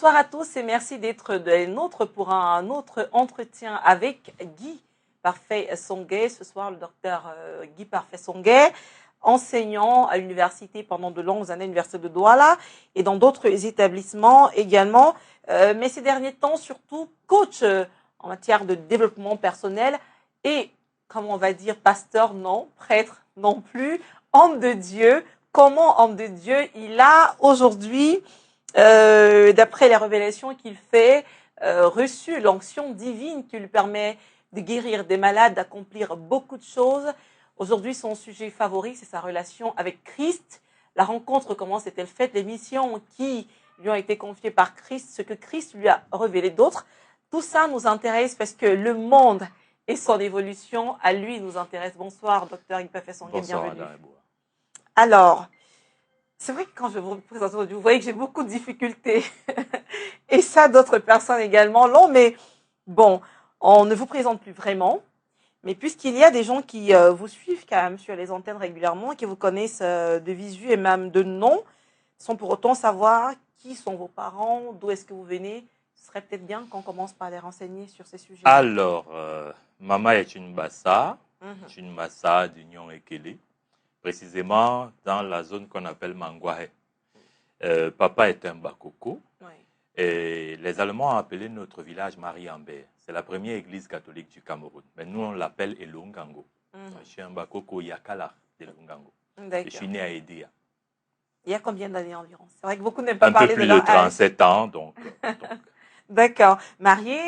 Bonsoir à tous et merci d'être des nôtres pour un autre entretien avec Guy Parfait-Songué. Ce soir, le docteur Guy Parfait-Songué, enseignant à l'université pendant de longues années, l'université de Douala et dans d'autres établissements également. Mais ces derniers temps, surtout, coach en matière de développement personnel et, comme on va dire, pasteur, non, prêtre non plus, homme de Dieu. Comment homme de Dieu, il a aujourd'hui... d'après les révélations qu'il fait, reçu l'onction divine qui lui permet de guérir des malades, d'accomplir beaucoup de choses. Aujourd'hui, son sujet favori, c'est sa relation avec Christ. La rencontre, comment s'est-elle faite, les missions qui lui ont été confiées par Christ, ce que Christ lui a révélé d'autres. Tout ça nous intéresse parce que le monde et son évolution, à lui, nous intéresse. Bonsoir, docteur Guy Parfait-Songué, bienvenue. Alors, c'est vrai que quand je vous présente aujourd'hui, vous voyez que j'ai beaucoup de difficultés. Et ça, d'autres personnes également l'ont. Mais bon, on ne vous présente plus vraiment. Mais puisqu'il y a des gens qui vous suivent quand même sur les antennes régulièrement, qui vous connaissent de visu et même de nom, sans pour autant savoir qui sont vos parents, d'où est-ce que vous venez, ce serait peut-être bien qu'on commence par les renseigner sur ces sujets. Alors, maman est une Bassa, une Massa d'Union Ekele, précisément dans la zone qu'on appelle Mangwahe. Papa est un Bakoko. Oui. Et les Allemands ont appelé notre village Marie-Ambert. C'est la première église catholique du Cameroun. Mais nous, on l'appelle Elongango. Je suis un Bakoko Yakala d'Elongango. Je suis né à Edea. Il y a combien d'années environ? C'est vrai que beaucoup n'aiment pas parler de leur âge. Un peu plus de 37 ans, donc. D'accord. Marié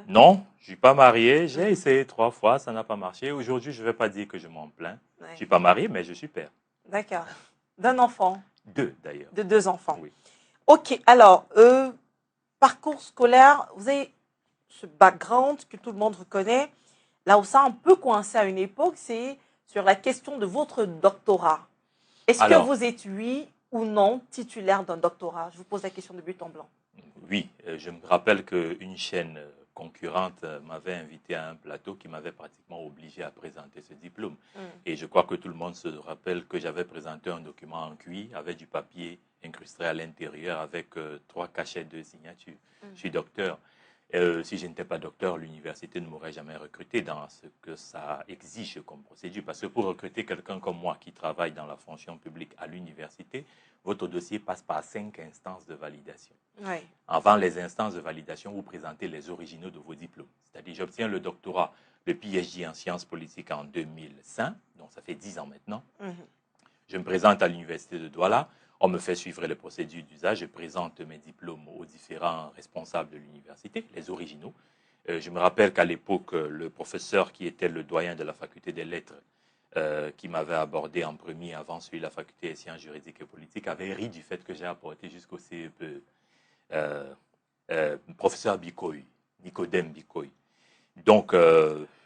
Non, je ne suis pas marié. J'ai essayé 3 fois, ça n'a pas marché. Aujourd'hui, je ne vais pas dire que je m'en plains. Ouais. Je ne suis pas marié, mais je suis père. D'accord. D'un enfant? 2, d'ailleurs. De 2 enfants. Oui. Ok, alors, parcours scolaire, vous avez ce background que tout le monde reconnaît. Là où ça a un peu coincé à une époque, c'est sur la question de votre doctorat. Est-ce que vous êtes, oui ou non, titulaire d'un doctorat? Je vous pose la question de but en blanc. Oui, je me rappelle qu'une chaîne concurrente m'avait invité à un plateau qui m'avait pratiquement obligé à présenter ce diplôme. Et je crois que tout le monde se rappelle que j'avais présenté un document en cuir avec du papier incrusté à l'intérieur avec 3 cachets de signature. Je suis docteur. Si je n'étais pas docteur, l'université ne m'aurait jamais recruté dans ce que ça exige comme procédure. Parce que pour recruter quelqu'un comme moi qui travaille dans la fonction publique à l'université, votre dossier passe par 5 instances de validation. Oui. Avant les instances de validation, vous présentez les originaux de vos diplômes. C'est-à-dire, j'obtiens le doctorat, le PhD en sciences politiques en 2005, donc ça fait 10 ans maintenant. Je me présente à l'université de Douala. On me fait suivre les procédures d'usage. Je présente mes diplômes aux différents responsables de l'université, les originaux. Je me rappelle qu'à l'époque, le professeur qui était le doyen de la faculté des lettres, qui m'avait abordé en premier avant celui de la faculté des sciences juridiques et politiques, avait ri du fait que j'ai apporté jusqu'au CEPE. Professeur Bikoy, Nicodème Bikoy. Donc,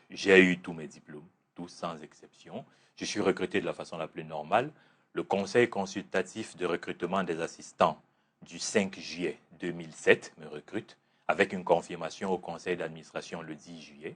j'ai eu tous mes diplômes, tous sans exception. Je suis recruté de la façon la plus normale. Le conseil consultatif de recrutement des assistants du 5 juillet 2007 me recrute avec une confirmation au conseil d'administration le 10 juillet.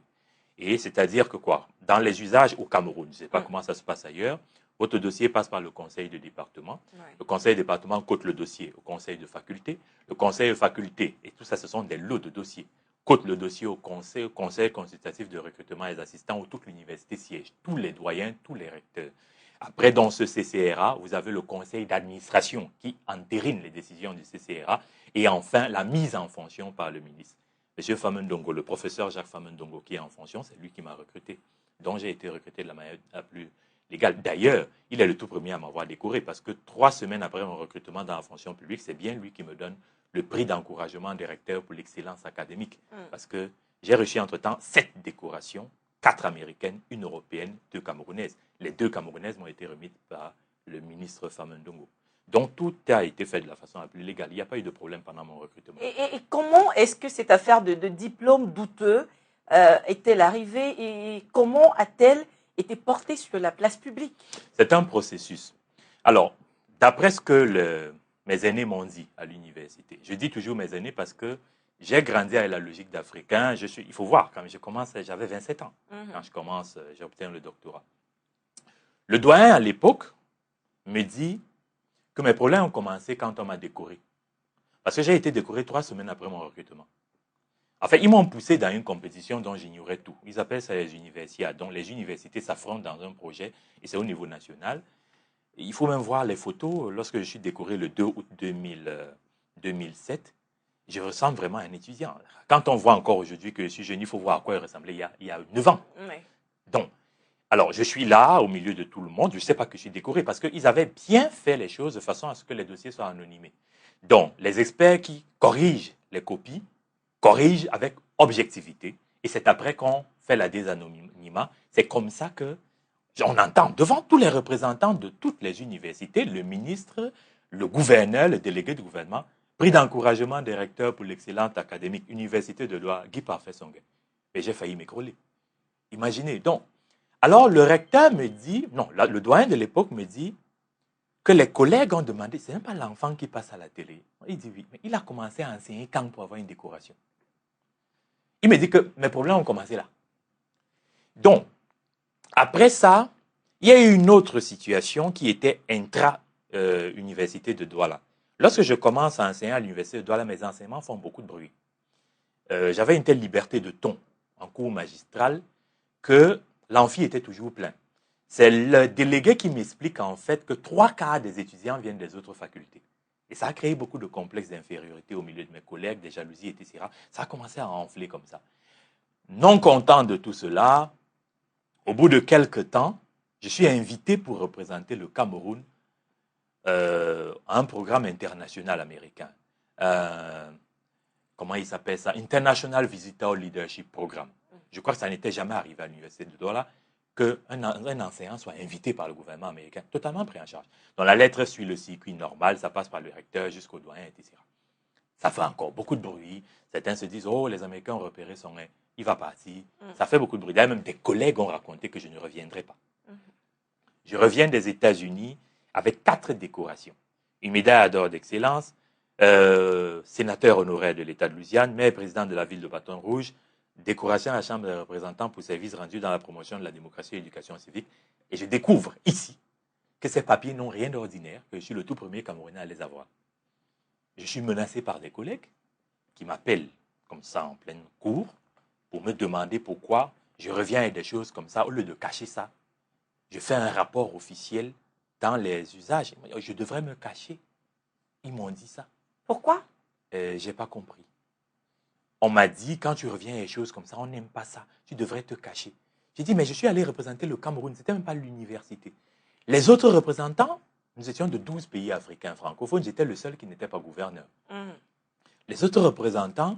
Et c'est-à-dire que quoi? Dans les usages au Cameroun, je ne sais pas comment ça se passe ailleurs, votre dossier passe par le conseil de département. Le conseil de département cote le dossier au conseil de faculté. Le conseil de faculté, et tout ça, ce sont des lots de dossiers, cote le dossier au conseil consultatif de recrutement des assistants où toute l'université siège, tous les doyens, tous les recteurs. Après, dans ce CCRA, vous avez le conseil d'administration qui entérine les décisions du CCRA. Et enfin, la mise en fonction par le ministre. M. Famendongo, le professeur Jacques Famendongo qui est en fonction, c'est lui qui m'a recruté. Donc, j'ai été recruté de la manière la plus légale. D'ailleurs, il est le tout premier à m'avoir décoré parce que 3 semaines après mon recrutement dans la fonction publique, c'est bien lui qui me donne le prix d'encouragement des recteurs pour l'excellence académique. Parce que j'ai reçu entre-temps 7 décorations, 4 américaines, 1 européenne, 2 camerounaises. Les 2 camerounaises m'ont été remises par le ministre Famendongo. Donc, tout a été fait de la façon la plus légale. Il n'y a pas eu de problème pendant mon recrutement. Et comment est-ce que cette affaire de diplôme douteux est-elle arrivée et comment a-t-elle été portée sur la place publique? C'est un processus. Alors, d'après ce que mes aînés m'ont dit à l'université, je dis toujours mes aînés parce que j'ai grandi avec la logique d'Africain. Il faut voir, quand je commence, j'avais 27 ans. Quand je commence, j'obtiens le doctorat. Le doyen, à l'époque, me dit que mes problèmes ont commencé quand on m'a décoré. Parce que j'ai été décoré 3 semaines après mon recrutement. En fait, ils m'ont poussé dans une compétition dont j'ignorais tout. Ils appellent ça les universiades. Donc, les universités s'affrontent dans un projet et c'est au niveau national. Et il faut même voir les photos. Lorsque je suis décoré le 2 août 2007, je ressemble vraiment à un étudiant. Quand on voit encore aujourd'hui que je suis jeune, il faut voir à quoi il ressemblait il y a 9 ans. Oui. Donc, alors, je suis là, au milieu de tout le monde. Je ne sais pas que je suis décoré parce qu'ils avaient bien fait les choses de façon à ce que les dossiers soient anonymés. Donc, les experts qui corrigent les copies, corrigent avec objectivité. Et c'est après qu'on fait la désanonymat. C'est comme ça que on entend devant tous les représentants de toutes les universités, le ministre, le gouverneur, le délégué du gouvernement, prix d'encouragement des recteurs pour l'excellence académique, Université de Douala, Guy Parfait Songhai. Et j'ai failli m'écrouler. Imaginez. Donc, alors le recteur me dit, non, le doyen de l'époque me dit que les collègues ont demandé, c'est même pas l'enfant qui passe à la télé. Il dit oui, mais il a commencé à enseigner quand pour avoir une décoration. Il me dit que mes problèmes ont commencé là. Donc, après ça, il y a eu une autre situation qui était intra-université de Douala. Lorsque je commence à enseigner à l'université de Douala, mes enseignements font beaucoup de bruit. J'avais une telle liberté de ton en cours magistral que l'amphi était toujours plein. C'est le délégué qui m'explique en fait que 3/4 des étudiants viennent des autres facultés. Et ça a créé beaucoup de complexes d'infériorité au milieu de mes collègues, des jalousies, etc. Ça a commencé à enfler comme ça. Non content de tout cela, au bout de quelques temps, je suis invité pour représenter le Cameroun à un programme international américain. Comment il s'appelle ça? International Visitor Leadership Program. Je crois que ça n'était jamais arrivé à l'université de Douala qu'un enseignant soit invité par le gouvernement américain, totalement pris en charge. Donc la lettre suit le circuit normal, ça passe par le recteur jusqu'au doyen, etc. Ça fait encore beaucoup de bruit. Certains se disent, oh, les Américains ont repéré son nez, il va partir. Ça fait beaucoup de bruit. D'ailleurs, même des collègues ont raconté que je ne reviendrai pas. Je reviens des États-Unis avec 4 décorations. Une médaille d'or d'excellence, sénateur honoraire de l'État de Louisiane, maire président de la ville de Bâton Rouge, décoration à la Chambre des représentants pour services rendus dans la promotion de la démocratie et l'éducation civique. Et je découvre ici que ces papiers n'ont rien d'ordinaire, que je suis le tout premier Camerounais à les avoir. Je suis menacé par des collègues qui m'appellent comme ça en pleine cour pour me demander pourquoi je reviens avec des choses comme ça. Au lieu de cacher ça, je fais un rapport officiel dans les usages. Je devrais me cacher. Ils m'ont dit ça. Pourquoi? Je n'ai pas compris. On m'a dit, quand tu reviens à des choses comme ça, on n'aime pas ça. Tu devrais te cacher. J'ai dit, mais je suis allé représenter le Cameroun. Ce n'était même pas l'université. Les autres représentants, nous étions de 12 pays africains francophones. J'étais le seul qui n'était pas gouverneur. Les autres représentants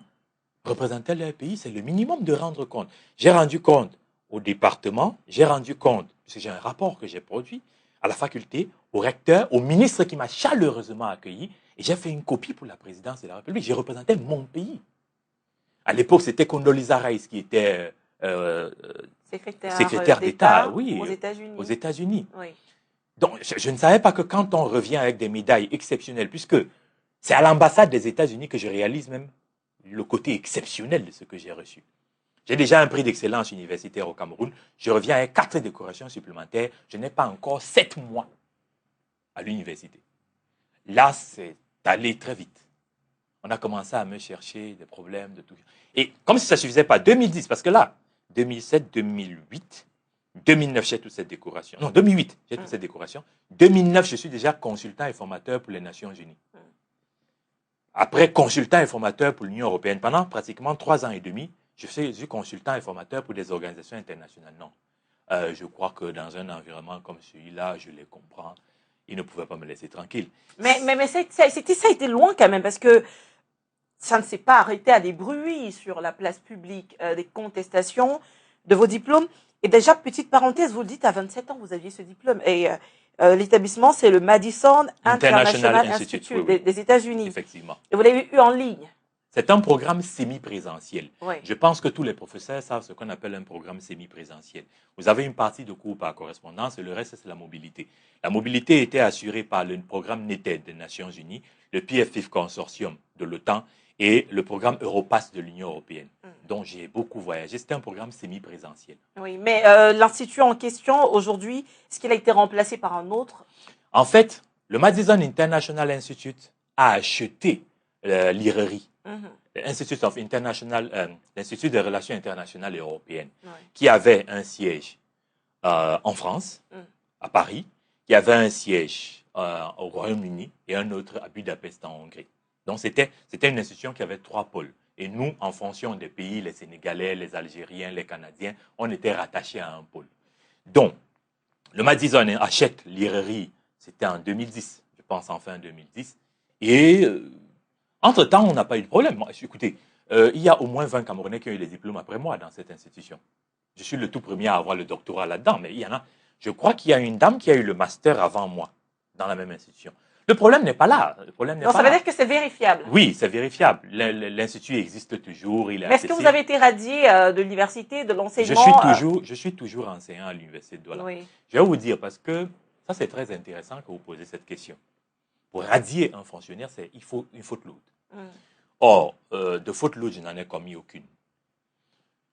représentaient leur pays. C'est le minimum de rendre compte. J'ai rendu compte au département, j'ai rendu compte, parce que j'ai un rapport que j'ai produit, à la faculté, au recteur, au ministre qui m'a chaleureusement accueilli, et j'ai fait une copie pour la présidence de la République. J'ai représenté mon pays. À l'époque, c'était Condoleezza Rice qui était secrétaire d'État, oui, aux États-Unis. Oui. Donc, je ne savais pas que quand on revient avec des médailles exceptionnelles, puisque c'est à l'ambassade des États-Unis que je réalise même le côté exceptionnel de ce que j'ai reçu. J'ai déjà un prix d'excellence universitaire au Cameroun. Je reviens avec 4 décorations supplémentaires. Je n'ai pas encore 7 mois à l'université. Là, c'est allé très vite. On a commencé à me chercher des problèmes de tout. Et comme si ça ne suffisait pas, 2010, parce que là, 2007, 2008, 2009, j'ai toute cette décoration. Non, 2008, j'ai toute cette décoration. 2009, je suis déjà consultant et formateur pour les Nations Unies. Après, consultant et formateur pour l'Union européenne. Pendant pratiquement 3 ans et demi, je suis consultant et formateur pour des organisations internationales. Non. Je crois que dans un environnement comme celui-là, je les comprends. Ils ne pouvaient pas me laisser tranquille. Mais ça a été loin quand même, parce que ça ne s'est pas arrêté à des bruits sur la place publique, des contestations de vos diplômes. Et déjà, petite parenthèse, vous le dites, à 27 ans, vous aviez ce diplôme. Et l'établissement, c'est le Madison International Institute oui. des États-Unis. Effectivement. Et vous l'avez eu en ligne. C'est un programme semi-présentiel. Oui. Je pense que tous les professeurs savent ce qu'on appelle un programme semi-présentiel. Vous avez une partie de cours par correspondance et le reste, c'est la mobilité. La mobilité était assurée par le programme NETED des Nations Unies, le PFIF Consortium de l'OTAN et le programme Europass de l'Union européenne, dont j'ai beaucoup voyagé. C'était un programme semi-présentiel. Oui, mais l'institut en question, aujourd'hui, est-ce qu'il a été remplacé par un autre? En fait, le Madison International Institute a acheté l'IRERI, l'Institut des relations internationales et européennes, qui avait un siège en France, à Paris, qui avait un siège au Royaume-Uni et un autre à Budapest en Hongrie. Donc c'était une institution qui avait 3 pôles. Et nous, en fonction des pays, les Sénégalais, les Algériens, les Canadiens, on était rattachés à un pôle. Donc, le Madison achète l'IRERI, c'était en 2010, je pense en fin 2010. Et entre-temps, on n'a pas eu de problème. Écoutez, il y a au moins 20 Camerounais qui ont eu les diplômes après moi dans cette institution. Je suis le tout premier à avoir le doctorat là-dedans, mais il y en a. Je crois qu'il y a une dame qui a eu le master avant moi dans la même institution. Le problème n'est pas là. Donc, ça veut dire que c'est vérifiable. Oui, c'est vérifiable. L'Institut existe toujours. Mais est-ce que vous avez été radié de l'université, de l'enseignement? Je suis toujours enseignant à l'université de Douala. Oui. Je vais vous dire, parce que ça, c'est très intéressant que vous posez cette question. Pour radier un fonctionnaire, il faut une faute lourde. Or, de faute lourde, je n'en ai commis aucune.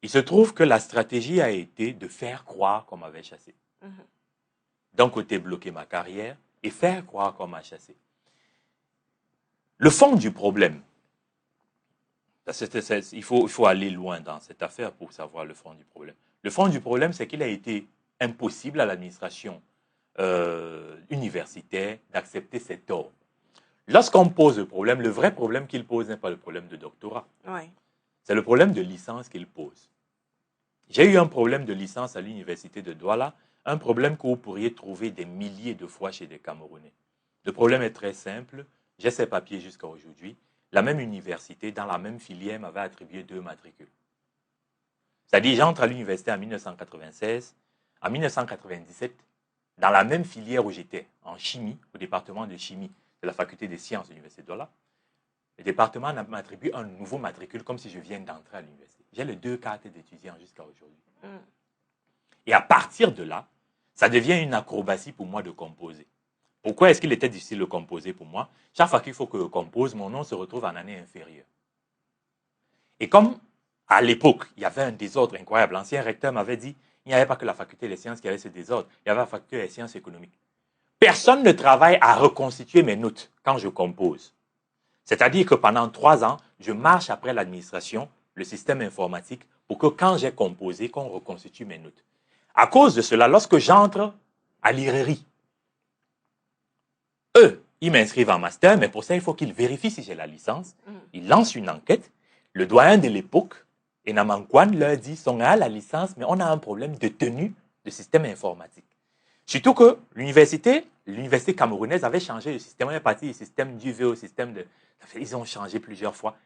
Il se trouve que la stratégie a été de faire croire qu'on m'avait chassé. D'un côté, bloquer ma carrière et faire croire qu'on m'a chassé. Le fond du problème, il faut aller loin dans cette affaire pour savoir le fond du problème. Le fond du problème, c'est qu'il a été impossible à l'administration universitaire d'accepter cet ordre. Lorsqu'on pose le problème, le vrai problème qu'il pose n'est pas le problème de doctorat. Oui. C'est le problème de licence qu'il pose. J'ai eu un problème de licence à l'université de Douala, un problème que vous pourriez trouver des milliers de fois chez des Camerounais. Le problème est très simple. J'ai ces papiers jusqu'à aujourd'hui. La même université, dans la même filière, m'avait attribué 2 matricules. C'est-à-dire, j'entre à l'université en 1996. En 1997, dans la même filière où j'étais, en chimie, au département de chimie de la faculté des sciences de l'université de Douala, le département m'attribue un nouveau matricule comme si je viens d'entrer à l'université. J'ai les 2 cartes d'étudiant jusqu'à aujourd'hui. Et à partir de là, ça devient une acrobatie pour moi de composer. Pourquoi est-ce qu'il était difficile de composer pour moi? Chaque fois qu'il faut que je compose, mon nom se retrouve en année inférieure. Et comme à l'époque, il y avait un désordre incroyable, l'ancien recteur m'avait dit, il n'y avait pas que la faculté des sciences qui avait ce désordre, il y avait la faculté des sciences économiques. Personne ne travaille à reconstituer mes notes quand je compose. C'est-à-dire que pendant 3 ans, je marche après l'administration, le système informatique, pour que quand j'ai composé, qu'on reconstitue mes notes. À cause de cela, lorsque j'entre à l'IRERI, eux, ils m'inscrivent en master, mais pour ça, il faut qu'ils vérifient si j'ai la licence. Ils lancent une enquête. Le doyen de l'époque, Enamankwan, leur dit, on a la licence, mais on a un problème de tenue de système informatique. Surtout que l'université camerounaise avait changé le système. On est parti du système d'UV au système de... Ils ont changé plusieurs fois.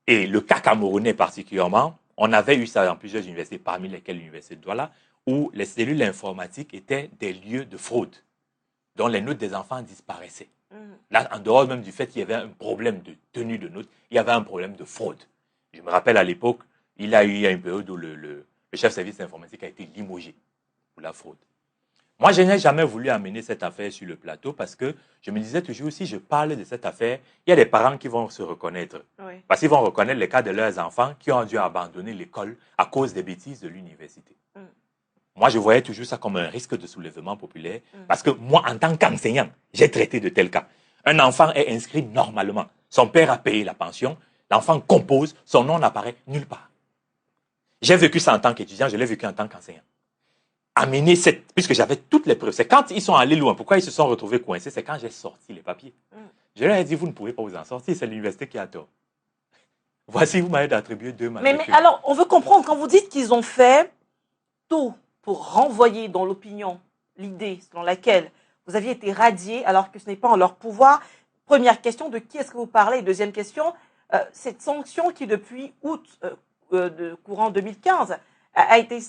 Et le cas camerounais particulièrement, on avait eu ça dans plusieurs universités, parmi lesquelles l'université de Douala, où les cellules informatiques étaient des lieux de fraude, dont les notes des enfants disparaissaient. Là, en dehors même du fait qu'il y avait un problème de tenue de notes, il y avait un problème de fraude. Je me rappelle à l'époque, il y a eu une période où le chef service informatique a été limogé pour la fraude. Moi, je n'ai jamais voulu amener cette affaire sur le plateau parce que je me disais toujours, si je parle de cette affaire, il y a des parents qui vont se reconnaître. Oui. Parce qu'ils vont reconnaître les cas de leurs enfants qui ont dû abandonner l'école à cause des bêtises de l'université. Moi, je voyais toujours ça comme un risque de soulèvement populaire parce que moi, en tant qu'enseignant, j'ai traité de tels cas. Un enfant est inscrit normalement. Son père a payé la pension. L'enfant compose. Son nom n'apparaît nulle part. J'ai vécu ça en tant qu'étudiant. Je l'ai vécu en tant qu'enseignant. Amener puisque j'avais toutes les preuves. C'est quand ils sont allés loin. Pourquoi ils se sont retrouvés coincés? C'est quand j'ai sorti les papiers. Je leur ai dit, vous ne pouvez pas vous en sortir. C'est l'université qui a tort. Voici, vous m'avez attribué 2 matricules. Mais alors, on veut comprendre, quand vous dites qu'ils ont fait tout pour renvoyer dans l'opinion l'idée selon laquelle vous aviez été radié alors que ce n'est pas en leur pouvoir. Première question, de qui est-ce que vous parlez? Deuxième question, cette sanction qui depuis août courant 2015 a été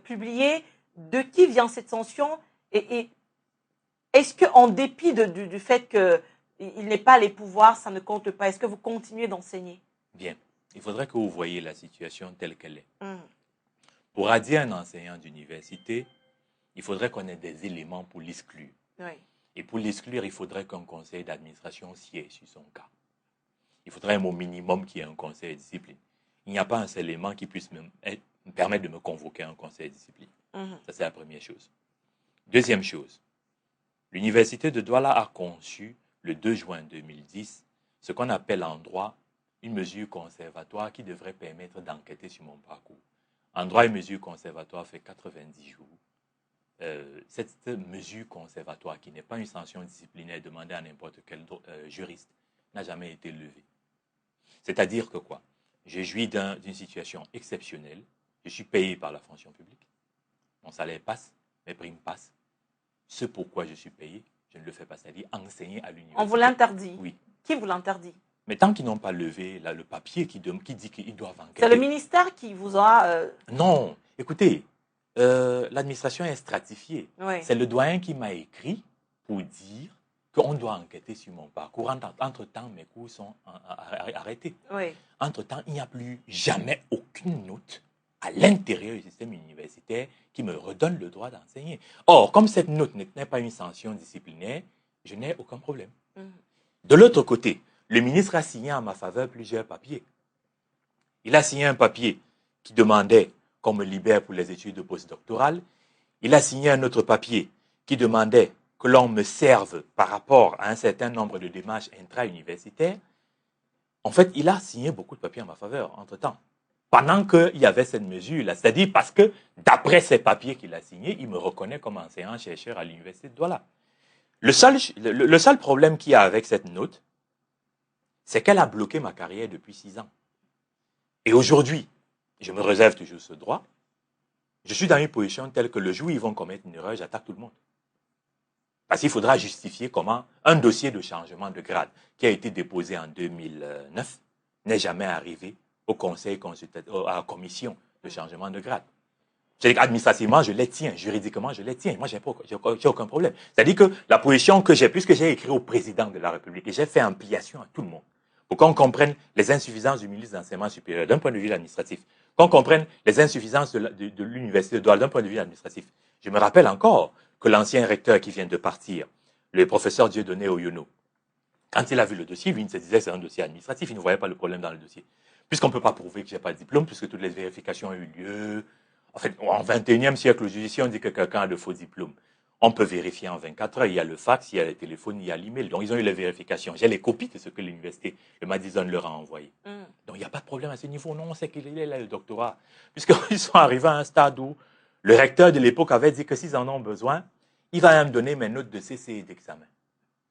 publiée, de qui vient cette sanction? Et est-ce qu'en dépit du fait qu'il n'ait pas les pouvoirs, ça ne compte pas? Est-ce que vous continuez d'enseigner? Bien, il faudrait que vous voyiez la situation telle qu'elle est. Pour radier un enseignant d'université, il faudrait qu'on ait des éléments pour l'exclure. Oui. Et pour l'exclure, il faudrait qu'un conseil d'administration siège sur son cas. Il faudrait au minimum qu'il y ait un conseil de discipline. Il n'y a pas un seul élément qui puisse me permettre de me convoquer à un conseil de discipline. Ça, c'est la première chose. Deuxième chose, l'université de Douala a conçu, le 2 juin 2010, ce qu'on appelle en droit une mesure conservatoire qui devrait permettre d'enquêter sur mon parcours. En droit, une mesure conservatoire fait 90 jours. Cette mesure conservatoire, qui n'est pas une sanction disciplinaire demandée à n'importe quel juriste, n'a jamais été levée. C'est-à-dire que quoi? Je jouis d'une situation exceptionnelle, je suis payé par la fonction publique, mon salaire passe, mes primes passent. Ce pourquoi je suis payé, je ne le fais pas, c'est-à-dire enseigner à l'université. On vous l'interdit? Oui. Qui vous l'interdit? Mais tant qu'ils n'ont pas levé là, le papier qui dit qu'ils doivent enquêter. C'est le ministère qui vous a... Non, écoutez, l'administration est stratifiée. Oui. C'est le doyen qui m'a écrit pour dire qu'on doit enquêter sur mon parcours. Entre-temps, mes cours sont arrêtés. Oui. Entre-temps, il n'y a plus jamais aucune note à l'intérieur du système universitaire qui me redonne le droit d'enseigner. Or, comme cette note n'est pas une sanction disciplinaire, je n'ai aucun problème. De l'autre côté, le ministre a signé en ma faveur plusieurs papiers. Il a signé un papier qui demandait qu'on me libère pour les études postdoctorales. Il a signé un autre papier qui demandait que l'on me serve par rapport à un certain nombre de démarches intra-universitaires. En fait, il a signé beaucoup de papiers en ma faveur, entre-temps, pendant qu'il y avait cette mesure-là. C'est-à-dire parce que, d'après ces papiers qu'il a signés, il me reconnaît comme enseignant-chercheur à l'université de Douala. Le seul problème qu'il y a avec cette note, c'est qu'elle a bloqué ma carrière depuis 6 ans. Et aujourd'hui, je me réserve toujours ce droit. Je suis dans une position telle que le jour où ils vont commettre une erreur, j'attaque tout le monde. Parce qu'il faudra justifier comment un dossier de changement de grade qui a été déposé en 2009 n'est jamais arrivé au conseil consultatif, à la commission de changement de grade. C'est-à-dire qu'administrativement, je les tiens, juridiquement, je les tiens. Moi, j'ai aucun problème. C'est-à-dire que la position que j'ai, puisque j'ai écrit au président de la République et j'ai fait ampliation à tout le monde, pour qu'on comprenne les insuffisances du ministre de l'Enseignement supérieur d'un point de vue administratif, qu'on comprenne les insuffisances de l'Université de Douala d'un point de vue administratif. Je me rappelle encore que l'ancien recteur qui vient de partir, le professeur Dieudonné Oyono, quand il a vu le dossier, lui, il se disait que c'est un dossier administratif, il ne voyait pas le problème dans le dossier. Puisqu'on ne peut pas prouver que je n'ai pas de diplôme, puisque toutes les vérifications ont eu lieu. En fait, en 21e siècle, aujourd'hui, si on dit que quelqu'un a de faux diplômes, on peut vérifier en 24 heures. Il y a le fax, il y a le téléphone, il y a l'email. Donc, ils ont eu les vérifications. J'ai les copies de ce que l'université, le Madison, leur a envoyé. Donc, il n'y a pas de problème à ce niveau. Non, on sait qu'il est là, le doctorat. Puisqu'ils sont arrivés à un stade où le recteur de l'époque avait dit que s'ils en ont besoin, il va me donner mes notes de CC et d'examen.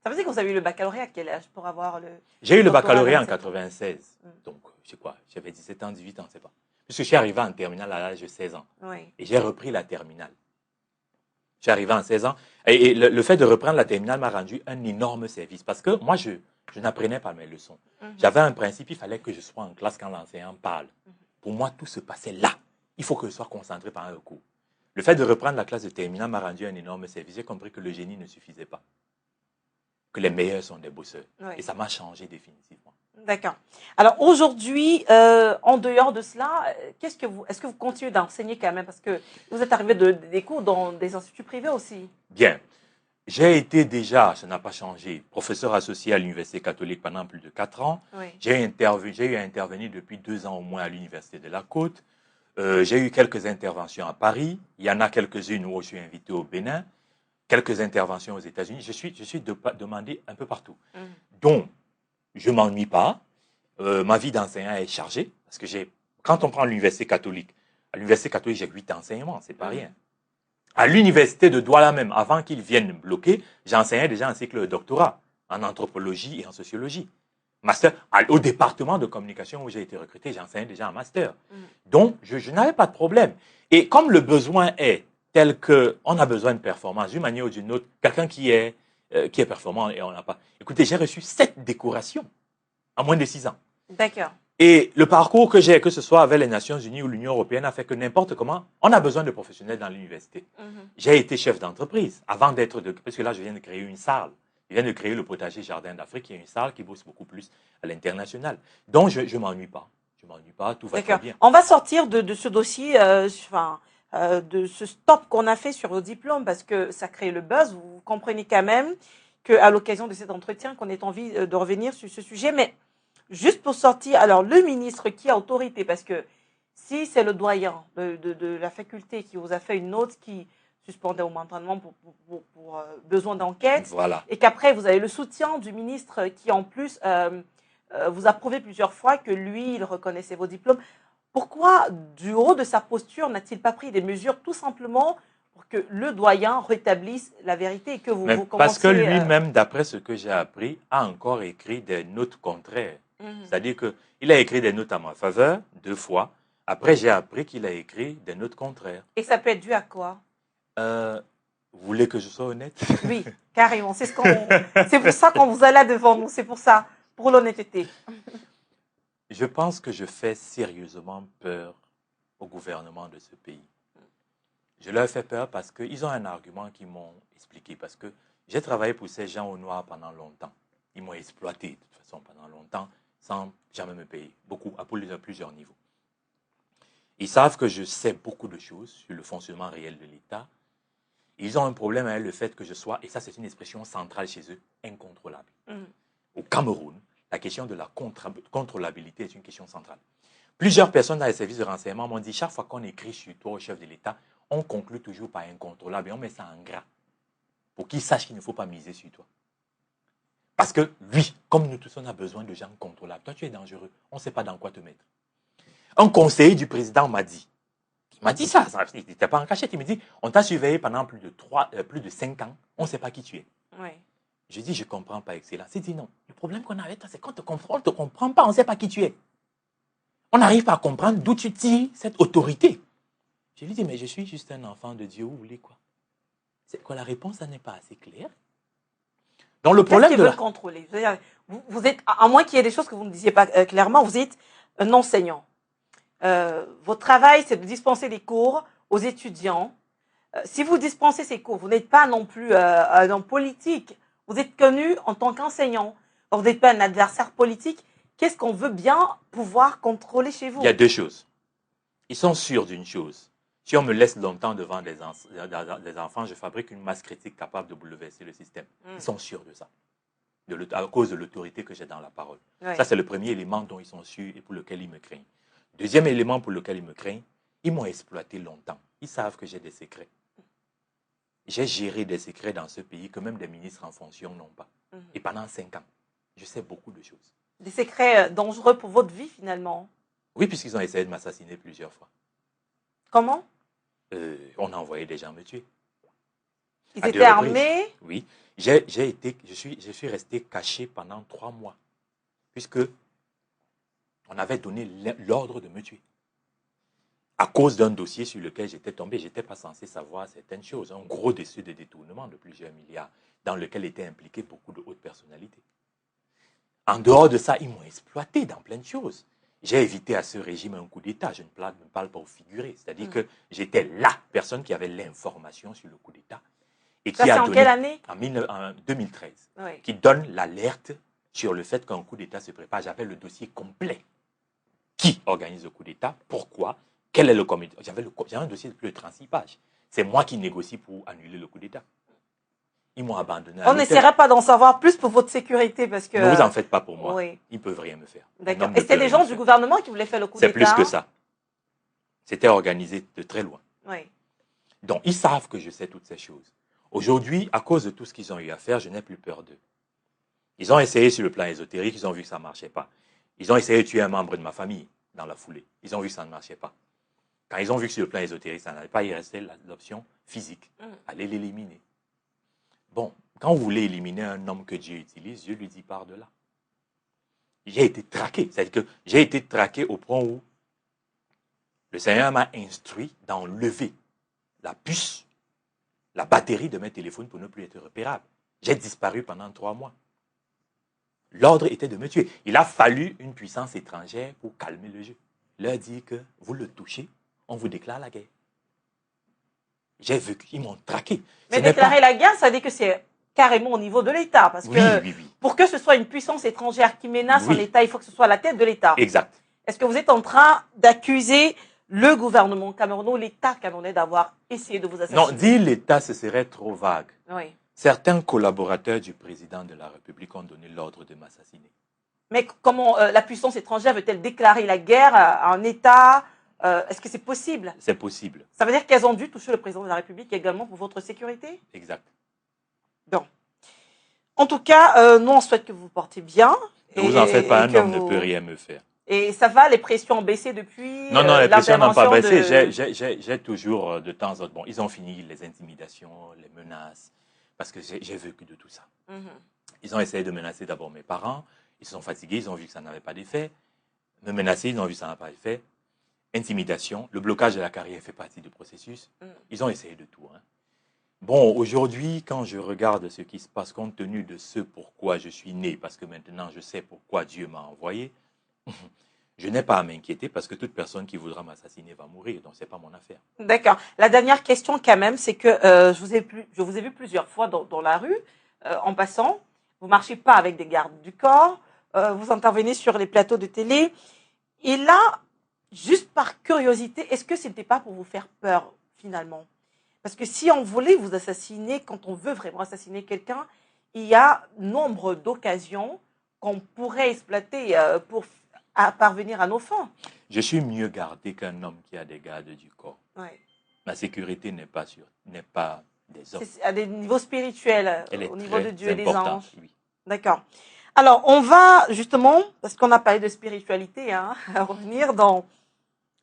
Ça veut dire que vous avez eu le baccalauréat à quel âge pour avoir le... J'ai eu le baccalauréat en 96. Donc, je sais quoi, j'avais 17 ans, 18 ans, je ne sais pas. Puisque je suis arrivé en terminale à l'âge de 16 ans. Oui. Et j'ai repris la terminale. Je suis arrivé en 16 ans. Et le fait de reprendre la terminale m'a rendu un énorme service. Parce que moi, je n'apprenais pas mes leçons. J'avais un principe, il fallait que je sois en classe quand l'enseignant parle. Pour moi, tout se passait là. Il faut que je sois concentré par un cours. Le fait de reprendre la classe de terminale m'a rendu un énorme service. J'ai compris que le génie ne suffisait pas. Que les meilleurs sont des bosseurs. Oui. Et ça m'a changé définitivement. D'accord. Alors aujourd'hui, en dehors de cela, est-ce que vous continuez d'enseigner quand même? Parce que vous êtes arrivé des cours dans des instituts privés aussi. Bien. J'ai été déjà, ça n'a pas changé, professeur associé à l'Université catholique pendant plus de 4 ans. Oui. J'ai eu à intervenir depuis 2 ans au moins à l'Université de la Côte. J'ai eu quelques interventions à Paris. Il y en a quelques-unes où je suis invité au Bénin. Quelques interventions aux États-Unis. Je suis demandé un peu partout. Donc, je ne m'ennuie pas. Ma vie d'enseignant est chargée. Parce que quand on prend l'université catholique, à l'université catholique, j'ai 8 enseignements, c'est pas rien. À l'université de Douala même, avant qu'ils viennent me bloquer, j'enseignais déjà un cycle de doctorat en anthropologie et en sociologie. Master, au département de communication où j'ai été recruté, j'enseignais déjà un master. Donc, je n'avais pas de problème. Et comme le besoin est tel qu'on a besoin de performance, d'une manière ou d'une autre, quelqu'un qui est performant et on n'a pas. Écoutez, j'ai reçu 7 décorations en moins de 6 ans. D'accord. Et le parcours que j'ai, que ce soit avec les Nations Unies ou l'Union Européenne, a fait que n'importe comment, on a besoin de professionnels dans l'université. J'ai été chef d'entreprise avant d'être, parce que là, je viens de créer une salle. Je viens de créer le potager Jardin d'Afrique, qui est une salle qui bosse beaucoup plus à l'international. Donc, je ne m'ennuie pas. Je ne m'ennuie pas, tout va très bien. On va sortir de ce dossier, de ce stop qu'on a fait sur le diplôme, parce que ça crée le buzz. Vous comprenez quand même qu'à l'occasion de cet entretien, qu'on ait envie de revenir sur ce sujet. Mais juste pour sortir, alors le ministre qui a autorité, parce que si c'est le doyen de la faculté qui vous a fait une note qui suspendait au entraînement pour besoin d'enquête, voilà. Et qu'après vous avez le soutien du ministre qui en plus vous a prouvé plusieurs fois que lui, il reconnaissait vos diplômes. Pourquoi, du haut de sa posture, n'a-t-il pas pris des mesures tout simplement pour que le doyen rétablisse la vérité et que vous, Mais vous parce que commenciez... lui-même, d'après ce que j'ai appris, a encore écrit des notes contraires. Mhm. C'est-à-dire qu'il a écrit des notes à ma faveur 2 fois. Après, j'ai appris qu'il a écrit des notes contraires. Et ça peut être dû à quoi? Vous voulez que je sois honnête? Oui, carrément. C'est pour ça qu'on vous a là devant nous. C'est pour ça, pour l'honnêteté. Je pense que je fais sérieusement peur au gouvernement de ce pays. Je leur fais peur parce qu'ils ont un argument qu'ils m'ont expliqué. Parce que j'ai travaillé pour ces gens au noir pendant longtemps. Ils m'ont exploité de toute façon pendant longtemps sans jamais me payer. Beaucoup, à plusieurs niveaux. Ils savent que je sais beaucoup de choses sur le fonctionnement réel de l'État. Ils ont un problème avec le fait que je sois, et ça c'est une expression centrale chez eux, incontrôlable. Au Cameroun, la question de la contrôlabilité est une question centrale. Plusieurs personnes dans les services de renseignement m'ont dit, chaque fois qu'on écrit sur toi au chef de l'État, on conclut toujours par incontrôlable et on met ça en gras pour qu'ils sachent qu'il ne faut pas miser sur toi. Parce que lui, comme nous tous, on a besoin de gens contrôlables. Toi, tu es dangereux. On ne sait pas dans quoi te mettre. Un conseiller du président m'a dit, il m'a dit ça, il n'était pas en cachette, il me dit, on t'a surveillé pendant plus de 5 ans, on ne sait pas qui tu es. Oui. Je dis, je ne comprends pas, Excellence. Il dit non, le problème qu'on a avec toi, c'est qu'on ne te comprend pas, on ne sait pas qui tu es. On n'arrive pas à comprendre d'où tu tires cette autorité. Je lui dis, mais je suis juste un enfant de Dieu, vous voulez quoi? C'est quoi la réponse, ça n'est pas assez clair. Donc le problème de le contrôler. Vous êtes, à moins qu'il y ait des choses que vous ne disiez pas clairement, vous êtes un enseignant. Votre travail, c'est de dispenser des cours aux étudiants. Si vous dispensez ces cours, vous n'êtes pas non plus un homme politique. Vous êtes connu en tant qu'enseignant. Vous n'êtes pas un adversaire politique. Qu'est-ce qu'on veut bien pouvoir contrôler chez vous? Il y a 2 choses. Ils sont sûrs d'une chose. Si on me laisse longtemps devant des enfants, je fabrique une masse critique capable de bouleverser le système. Ils sont sûrs de ça. À cause de l'autorité que j'ai dans la parole. Oui. Ça, c'est le premier élément dont ils sont sûrs et pour lequel ils me craignent. Deuxième élément pour lequel ils me craignent, ils m'ont exploité longtemps. Ils savent que j'ai des secrets. J'ai géré des secrets dans ce pays que même des ministres en fonction n'ont pas. Et pendant 5 ans, je sais beaucoup de choses. Des secrets dangereux pour votre vie, finalement? Oui, puisqu'ils ont essayé de m'assassiner plusieurs fois. Comment? On a envoyé des gens me tuer. Ils étaient armés? Oui. Je suis resté caché pendant 3 mois, puisque on avait donné l'ordre de me tuer. À cause d'un dossier sur lequel j'étais tombé, je n'étais pas censé savoir certaines choses. Un gros dossier de détournement de plusieurs milliards, dans lequel étaient impliquées beaucoup de hautes personnalités. En dehors de ça, ils m'ont exploité dans plein de choses. J'ai évité à ce régime un coup d'État. Je ne parle pas au figuré. C'est-à-dire que j'étais la personne qui avait l'information sur le coup d'État. Et qui a donné, en quelle année? En 2013. Oui. Qui donne l'alerte sur le fait qu'un coup d'État se prépare. J'avais le dossier complet. Qui organise le coup d'État? Pourquoi? Quel est le comité? J'avais un dossier de plus de 36 pages. C'est moi qui négocie pour annuler le coup d'État. Ils m'ont abandonné. On n'essaierait pas d'en savoir plus pour votre sécurité parce que... Ne vous en faites pas pour moi. Oui. Ils ne peuvent rien me faire. D'accord. Et c'était des gens du gouvernement qui voulaient faire le coup d'État? C'est plus que ça. C'était organisé de très loin. Oui. Donc, ils savent que je sais toutes ces choses. Aujourd'hui, à cause de tout ce qu'ils ont eu à faire, je n'ai plus peur d'eux. Ils ont essayé sur le plan ésotérique, ils ont vu que ça ne marchait pas. Ils ont essayé de tuer un membre de ma famille dans la foulée. Ils ont vu que ça ne marchait pas. Quand ils ont vu que sur le plan ésotérique, ça n'allait pas, il restait l'option physique. Allez l'éliminer. Bon, quand vous voulez éliminer un homme que Dieu utilise, Dieu lui dit par de là. J'ai été traqué. C'est-à-dire que j'ai été traqué au point où le Seigneur m'a instruit d'enlever la puce, la batterie de mes téléphones pour ne plus être repérable. J'ai disparu pendant 3 mois. L'ordre était de me tuer. Il a fallu une puissance étrangère pour calmer le jeu. Leur dire que vous le touchez, on vous déclare la guerre. J'ai vu qu'ils m'ont traqué. Mais déclarer la guerre, ça veut dire que c'est carrément au niveau de l'État. Parce que pour que ce soit une puissance étrangère qui menace un État, il faut que ce soit la tête de l'État. Exact. Est-ce que vous êtes en train d'accuser le gouvernement camerounais, l'État camerounais d'avoir essayé de vous assassiner? Non, dire l'État, ce serait trop vague. Oui. Certains collaborateurs du président de la République ont donné l'ordre de m'assassiner. Mais comment la puissance étrangère veut-elle déclarer la guerre à un État? Est-ce que c'est possible? C'est possible. Ça veut dire qu'elles ont dû toucher le président de la République également pour votre sécurité? Exact. Donc, en tout cas, nous, on souhaite que vous vous portez bien Ne vous en faites pas, un que homme ne peut rien me faire. Et ça va, les pressions ont baissé depuis Non, les pressions n'ont pas baissé. de... J'ai toujours, de temps en temps, bon, ils ont fini les intimidations, les menaces, parce que j'ai vécu de tout ça. Ils ont essayé de menacer d'abord mes parents, ils se sont fatigués, ils ont vu que ça n'avait pas d'effet. Me menacer, ils ont vu que ça n'a pas d'effet. Intimidation, le blocage de la carrière fait partie du processus. Ils ont essayé de tout. Hein. Bon, aujourd'hui, quand je regarde ce qui se passe, compte tenu de ce pourquoi je suis né, parce que maintenant je sais pourquoi Dieu m'a envoyé, je n'ai pas à m'inquiéter parce que toute personne qui voudra m'assassiner va mourir, donc ce n'est pas mon affaire. D'accord. La dernière question quand même, c'est que je vous ai vu plusieurs fois dans la rue, en passant. Vous ne marchez pas avec des gardes du corps, vous intervenez sur les plateaux de télé. Et là, juste par curiosité, est-ce que ce n'était pas pour vous faire peur finalement? Parce que si on voulait vous assassiner, quand on veut vraiment assassiner quelqu'un, il y a nombre d'occasions qu'on pourrait exploiter pour parvenir à nos fins. Je suis mieux gardé qu'un homme qui a des gardes du corps. Ouais. Ma sécurité n'est pas des hommes. C'est à des niveaux spirituels, au niveau de Dieu et des anges. Oui. D'accord. Alors, on va justement, parce qu'on a parlé de spiritualité, hein, à revenir dans,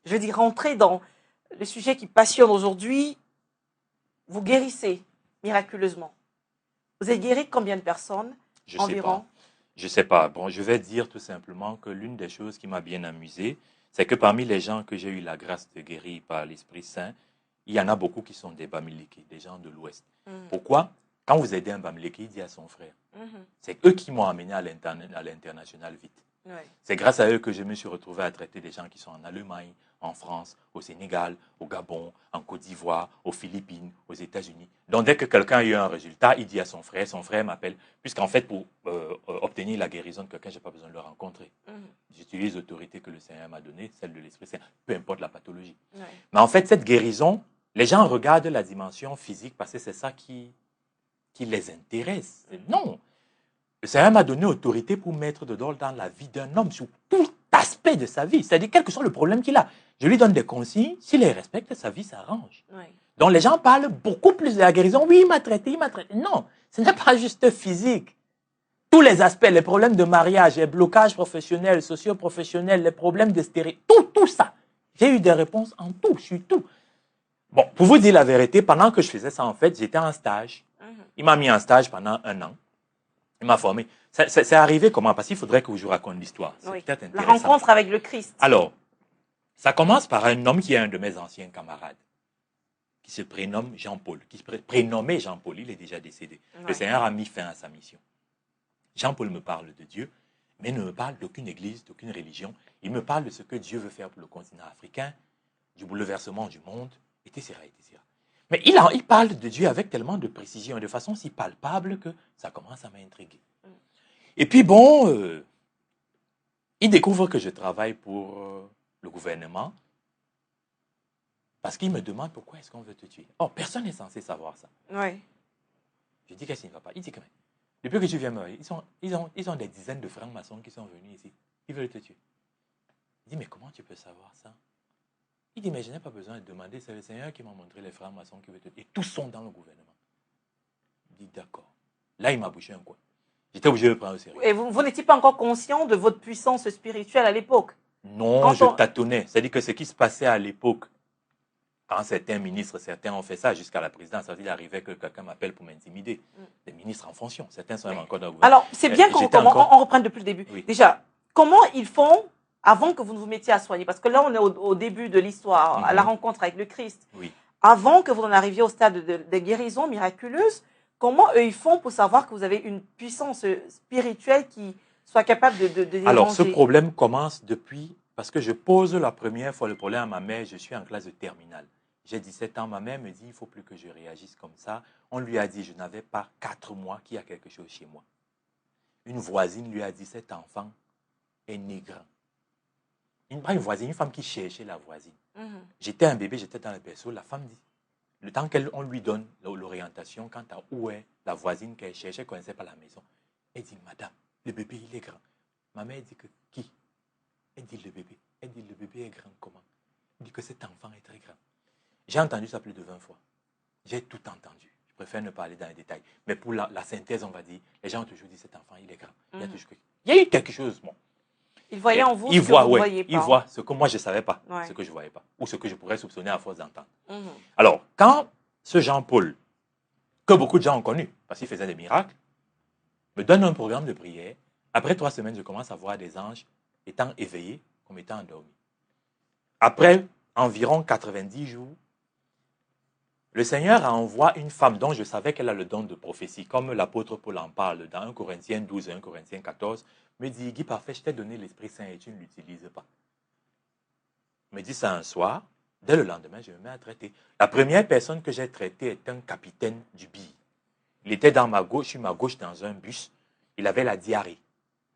je veux dire, rentrer dans le sujet qui passionne aujourd'hui. Vous guérissez miraculeusement. Vous avez guéri combien de personnes environ? Je ne sais pas. Bon, je vais dire tout simplement que l'une des choses qui m'a bien amusé, c'est que parmi les gens que j'ai eu la grâce de guérir par l'Esprit Saint, il y en a beaucoup qui sont des Bamileke, des gens de l'Ouest. Pourquoi? Quand vous aidez un Bamileke, il dit à son frère. C'est eux qui m'ont amené à l'international vite. Ouais. C'est grâce à eux que je me suis retrouvé à traiter des gens qui sont en Allemagne, en France, au Sénégal, au Gabon, en Côte d'Ivoire, aux Philippines, aux États-Unis. Donc dès que quelqu'un a eu un résultat, il dit à son frère m'appelle, puisqu'en fait pour obtenir la guérison de quelqu'un, je n'ai pas besoin de le rencontrer. J'utilise l'autorité que le Seigneur m'a donnée, celle de l'Esprit Saint, peu importe la pathologie. Ouais. Mais en fait, cette guérison, les gens regardent la dimension physique parce que c'est ça qui les intéresse. Non. Le Seigneur m'a donné autorité pour mettre de l'ordre dans la vie d'un homme sur tout aspect de sa vie. C'est-à-dire, quel que soit le problème qu'il a, je lui donne des consignes. S'il les respecte, sa vie s'arrange. Oui. Donc, les gens parlent beaucoup plus de la guérison. Oui, il m'a traité. Non, ce n'est pas juste physique. Tous les aspects, les problèmes de mariage, les blocages professionnels, socio-professionnels, les problèmes de stéréotypes, tout ça. J'ai eu des réponses en tout, sur tout. Bon, pour vous dire la vérité, pendant que je faisais ça, en fait, j'étais en stage. Il m'a mis en stage pendant 1 an. Il m'a formé. C'est arrivé comment? Parce qu'il faudrait que je vous raconte l'histoire. C'est peut-être intéressant. La rencontre avec le Christ. Alors, ça commence par un homme qui est un de mes anciens camarades, qui se prénomme Jean-Paul, qui se prénommait Jean-Paul. Il est déjà décédé. Ouais. Le Seigneur a mis fin à sa mission. Jean-Paul me parle de Dieu, mais il ne me parle d'aucune église, d'aucune religion. Il me parle de ce que Dieu veut faire pour le continent africain, du bouleversement du monde, etc., etc. Mais il parle de Dieu avec tellement de précision et de façon si palpable que ça commence à m'intriguer. Et puis bon, il découvre que je travaille pour le gouvernement parce qu'il me demande pourquoi est-ce qu'on veut te tuer. Oh, personne n'est censé savoir ça. Oui. Je dis qu'est-ce qui ne va pas. Il dit que depuis que tu viens me voir, ils ont des dizaines de francs-maçons qui sont venus ici. Ils veulent te tuer. Il dit mais comment tu peux savoir ça? Il dit, mais je n'ai pas besoin de demander, c'est le Seigneur qui m'a montré les francs-maçons qui veulent te... Et tous sont dans le gouvernement. Il dit, d'accord. Là, il m'a bouché un coin. J'étais obligé de le prendre au sérieux. Et vous n'étiez pas encore conscient de votre puissance spirituelle à l'époque? Non, je tâtonnais. C'est-à-dire que ce qui se passait à l'époque, quand certains ministres, certains ont fait ça jusqu'à la présidence, ça veut dire qu'il arrivait que quelqu'un m'appelle pour m'intimider. Des ministres en fonction. Certains sont même encore dans le gouvernement. Alors, c'est bien qu'on reprenne depuis le début. Oui. Déjà, comment ils font avant que vous ne vous mettiez à soigner? Parce que là, on est au début de l'histoire, à la rencontre avec le Christ. Oui. Avant que vous en arriviez au stade de guérison miraculeuse, comment eux, ils font pour savoir que vous avez une puissance spirituelle qui soit capable de déranger? Alors, ce problème commence depuis, parce que je pose la première fois le problème à ma mère, je suis en classe de terminale. J'ai 17 ans, ma mère me dit, il ne faut plus que je réagisse comme ça. On lui a dit, je n'avais pas 4 mois qu'il y a quelque chose chez moi. Une voisine lui a dit, cet enfant est négrant. Pas une voisine, une femme qui cherchait la voisine. J'étais un bébé, j'étais dans le berceau, la femme dit, le temps qu'on lui donne l'orientation quant à où est la voisine qu'elle cherchait, elle ne connaissait pas la maison. Elle dit, madame, le bébé, il est grand. Ma mère dit que qui? Elle dit, le bébé. Elle dit, le bébé est grand comment? Elle dit que cet enfant est très grand. J'ai entendu ça plus de 20 fois. J'ai tout entendu. Je préfère ne pas aller dans les détails. Mais pour la synthèse, on va dire, les gens ont toujours dit, cet enfant, il est grand. Il y a toujours Il y a eu quelque chose, bon. Il voyait en vous il ce voit, que vous ne voyez pas. Il voit ce que moi je ne savais pas, Ouais. ce que je ne voyais pas, ou ce que je pourrais soupçonner à force d'entendre. Mhm. Alors, quand ce Jean-Paul, que beaucoup de gens ont connu, parce qu'il faisait des miracles, me donne un programme de prière, après 3 semaines, je commence à voir des anges étant éveillés comme étant endormis. Après environ 90 jours, le Seigneur envoie une femme dont je savais qu'elle a le don de prophétie, comme l'apôtre Paul en parle dans 1 Corinthiens 12 et 1 Corinthiens 14, me dit, Guy Parfait, je t'ai donné l'Esprit Saint et tu ne l'utilises pas. Me dit ça un soir, dès le lendemain, je me mets à traiter. La première personne que j'ai traitée est un capitaine du BI. Il était dans ma gauche, sur ma gauche dans un bus, il avait la diarrhée.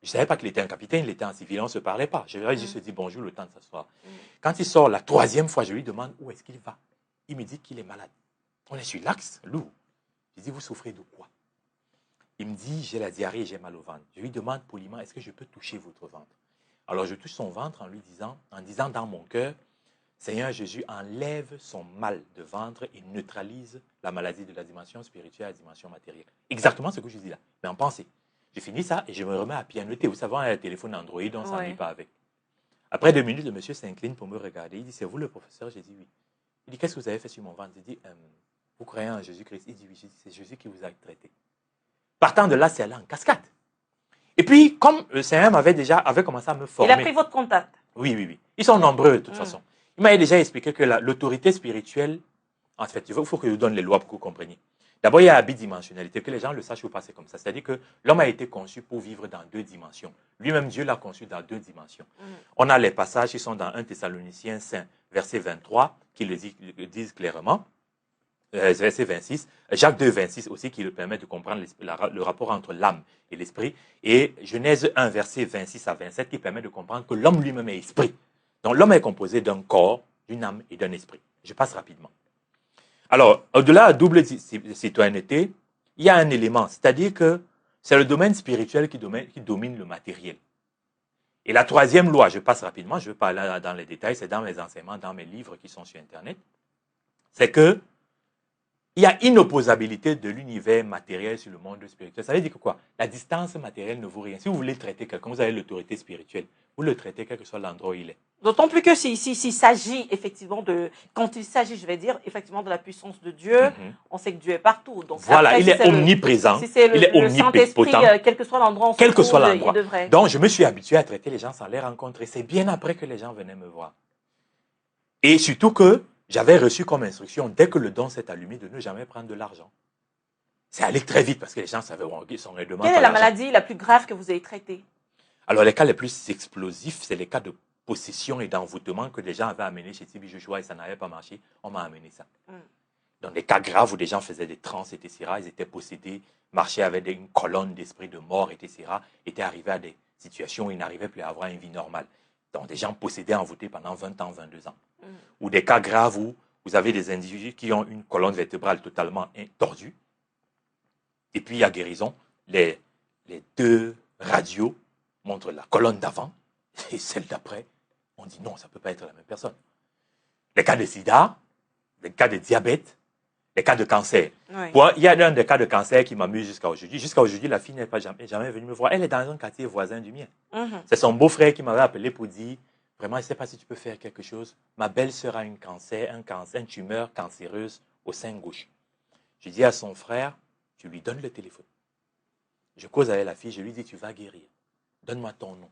Je ne savais pas qu'il était un capitaine, il était en civil, on ne se parlait pas. Je lui ai juste dit bonjour, le temps de s'asseoir. Quand il sort la 3e fois, je lui demande où est-ce qu'il va. Il me dit qu'il est malade. On est sur l'axe, lourd. Je dis, vous souffrez de quoi? Il me dit, j'ai la diarrhée et j'ai mal au ventre. Je lui demande poliment, est-ce que je peux toucher votre ventre? Alors je touche son ventre en disant dans mon cœur, Seigneur Jésus, enlève son mal de ventre et neutralise la maladie de la dimension spirituelle à la dimension matérielle. Exactement ce que je dis là, mais en pensée. Je finis ça et je me remets à pianoter. Vous savez, on a un téléphone Android, on ne s'ennuie pas avec. Après 2 minutes, le monsieur s'incline pour me regarder. Il dit, c'est vous le professeur? J'ai dit oui. Il dit, qu'est-ce que vous avez fait sur mon ventre? J'ai dit, vous croyez en Jésus-Christ? Il dit, oui. J'ai dit, c'est Jésus qui vous a traité. Partant de là, c'est allé en cascade. Et puis, comme le Seigneur avait commencé à me former. Il a pris votre contact. Oui. Ils sont nombreux de toute façon. Il m'avait déjà expliqué que l'autorité spirituelle, en fait, il faut que je vous donne les lois pour que vous compreniez. D'abord, il y a la bidimensionnalité, que les gens le sachent ou pas, c'est comme ça. C'est-à-dire que l'homme a été conçu pour vivre dans 2 dimensions. Lui-même, Dieu l'a conçu dans 2 dimensions. On a les passages qui sont dans 1 Thessaloniciens 5, verset 23, qui le disent clairement. Verset 26, Jacques 2, 26 aussi, qui le permet de comprendre le rapport entre l'âme et l'esprit. Et Genèse 1, verset 26 à 27, qui permet de comprendre que l'homme lui-même est esprit. Donc l'homme est composé d'un corps, d'une âme et d'un esprit. Je passe rapidement. Alors, au-delà de la double citoyenneté, il y a un élément, c'est-à-dire que c'est le domaine spirituel qui domine le matériel. Et la 3e loi, je passe rapidement, je ne vais pas aller dans les détails, c'est dans mes enseignements, dans mes livres qui sont sur Internet, c'est que il y a inopposabilité de l'univers matériel sur le monde spirituel. Ça veut dire que quoi? La distance matérielle ne vaut rien. Si vous voulez traiter quelqu'un, vous avez l'autorité spirituelle. Vous le traitez quel que soit l'endroit où il est. D'autant plus que s'il s'agit effectivement quand il s'agit, je vais dire, effectivement de la puissance de Dieu, on sait que Dieu est partout. Donc voilà, après, il est omniprésent, il est omnipotent. Quel que soit l'endroit, il devrait. Donc je me suis habitué à traiter les gens sans les rencontrer. C'est bien après que les gens venaient me voir. Et surtout que j'avais reçu comme instruction, dès que le don s'est allumé, de ne jamais prendre de l'argent. C'est allé très vite parce que les gens savaient qu'ils sont règlement. Quelle est la maladie la plus grave que vous avez traitée? Alors, les cas les plus explosifs, c'est les cas de possession et d'envoûtement que des gens avaient amené chez Tibi Joshua et ça n'avait pas marché. On m'a amené ça. Dans des cas graves où des gens faisaient des transes, etc., ils étaient possédés, marchaient avec une colonne d'esprit de mort, etc., étaient arrivés à des situations où ils n'arrivaient plus à avoir une vie normale. Donc, des gens possédés, envoûtés pendant 20 ans, 22 ans. Ou des cas graves où vous avez des individus qui ont une colonne vertébrale totalement tordue. Et puis, il y a guérison. Les 2 radios montrent la colonne d'avant et celle d'après. On dit non, ça ne peut pas être la même personne. Les cas de sida, les cas de diabète, les cas de cancer. Oui. Il y a un des cas de cancer qui m'amuse jusqu'à aujourd'hui. Jusqu'à aujourd'hui, la fille n'est pas jamais venue me voir. Elle est dans un quartier voisin du mien. C'est son beau-frère qui m'avait appelé pour dire, vraiment, je ne sais pas si tu peux faire quelque chose. Ma belle-sœur a une tumeur cancéreuse au sein gauche. Je dis à son frère, tu lui donnes le téléphone. Je cause avec la fille, je lui dis, tu vas guérir. Donne-moi ton nom.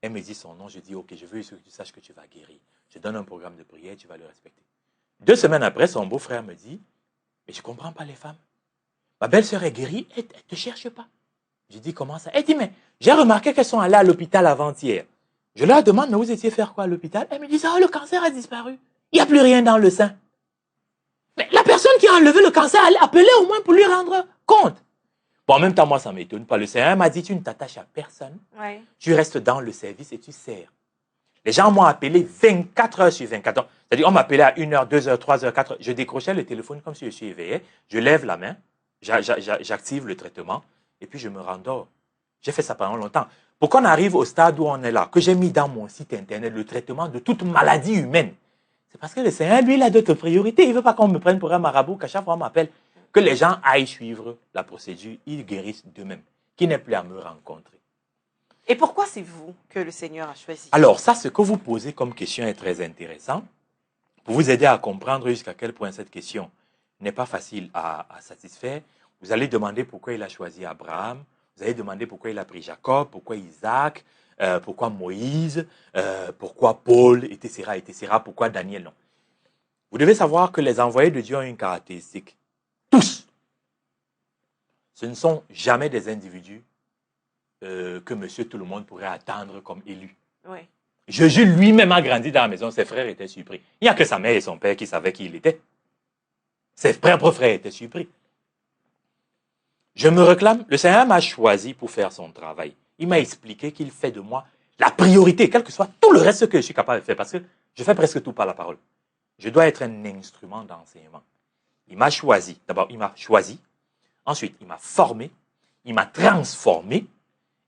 Elle me dit son nom, je dis, ok, je veux que tu saches que tu vas guérir. Je donne un programme de prière, tu vas le respecter. 2 semaines après, son beau-frère me dit, mais je ne comprends pas les femmes. Ma belle-sœur est guérie, elle ne te cherche pas. Je dis, comment ça? Elle dit, mais j'ai remarqué qu'elles sont allées à l'hôpital avant-hier. Je leur demande, mais vous étiez faire quoi à l'hôpital? Elle me dit, le cancer a disparu. Il n'y a plus rien dans le sein. Mais la personne qui a enlevé le cancer, elle appelait au moins pour lui rendre compte. Bon, en même temps, moi, ça ne m'étonne pas. Le Seigneur m'a dit, tu ne t'attaches à personne. Oui. Tu restes dans le service et tu sers. Les gens m'ont appelé 24 heures sur 24 heures. C'est-à-dire, on m'appelait à 1 heure, 2 heures, 3 heures, 4 heures. Je décrochais le téléphone comme si je suis éveillé. Je lève la main, j'active le traitement et puis je me rendors. J'ai fait ça pendant longtemps. Pour qu'on arrive au stade où on est là, que j'ai mis dans mon site internet le traitement de toute maladie humaine, c'est parce que le Seigneur, lui, il a d'autres priorités. Il ne veut pas qu'on me prenne pour un marabout, qu'à chaque fois on m'appelle, que les gens aillent suivre la procédure, ils guérissent d'eux-mêmes, qui n'est plus à me rencontrer. Et pourquoi c'est vous que le Seigneur a choisi? Alors, ça, ce que vous posez comme question est très intéressant. Pour vous aider à comprendre jusqu'à quel point cette question n'est pas facile à satisfaire, vous allez demander pourquoi il a choisi Abraham, vous allez demander pourquoi il a pris Jacob, pourquoi Isaac, pourquoi Moïse, pourquoi Paul, etc., pourquoi Daniel, non. Vous devez savoir que les envoyés de Dieu ont une caractéristique. Tous. Ce ne sont jamais des individus que monsieur tout le monde pourrait attendre comme élu. Oui. Jésus lui-même a grandi dans la maison, ses frères étaient surpris. Il n'y a que sa mère et son père qui savaient qui il était. Ses propres frères étaient surpris. Je me réclame, le Seigneur m'a choisi pour faire son travail. Il m'a expliqué qu'il fait de moi la priorité, quel que soit tout le reste que je suis capable de faire, parce que je fais presque tout par la parole. Je dois être un instrument d'enseignement. Il m'a choisi. D'abord, il m'a choisi. Ensuite, il m'a formé. Il m'a transformé.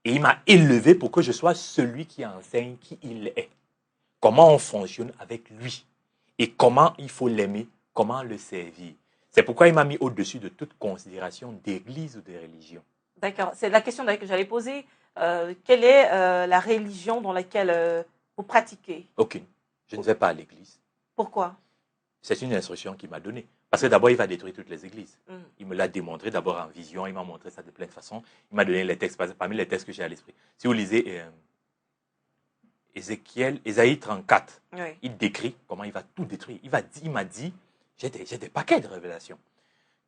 Et il m'a élevé pour que je sois celui qui enseigne qui il est. Comment on fonctionne avec lui. Et comment il faut l'aimer. Comment le servir. C'est pourquoi il m'a mis au-dessus de toute considération d'église ou de religion. D'accord. C'est la question que j'allais poser. Quelle est la religion dans laquelle vous pratiquez? Aucune. Je ne vais pas à l'église. Pourquoi? C'est une instruction qu'il m'a donnée. Parce que d'abord, il va détruire toutes les églises. Il me l'a démontré d'abord en vision. Il m'a montré ça de plein de façons. Il m'a donné les textes, parmi les textes que j'ai à l'esprit. Si vous lisez Ésaïe 34, oui. Il décrit comment il va tout détruire. Il m'a dit, j'ai des paquets de révélations,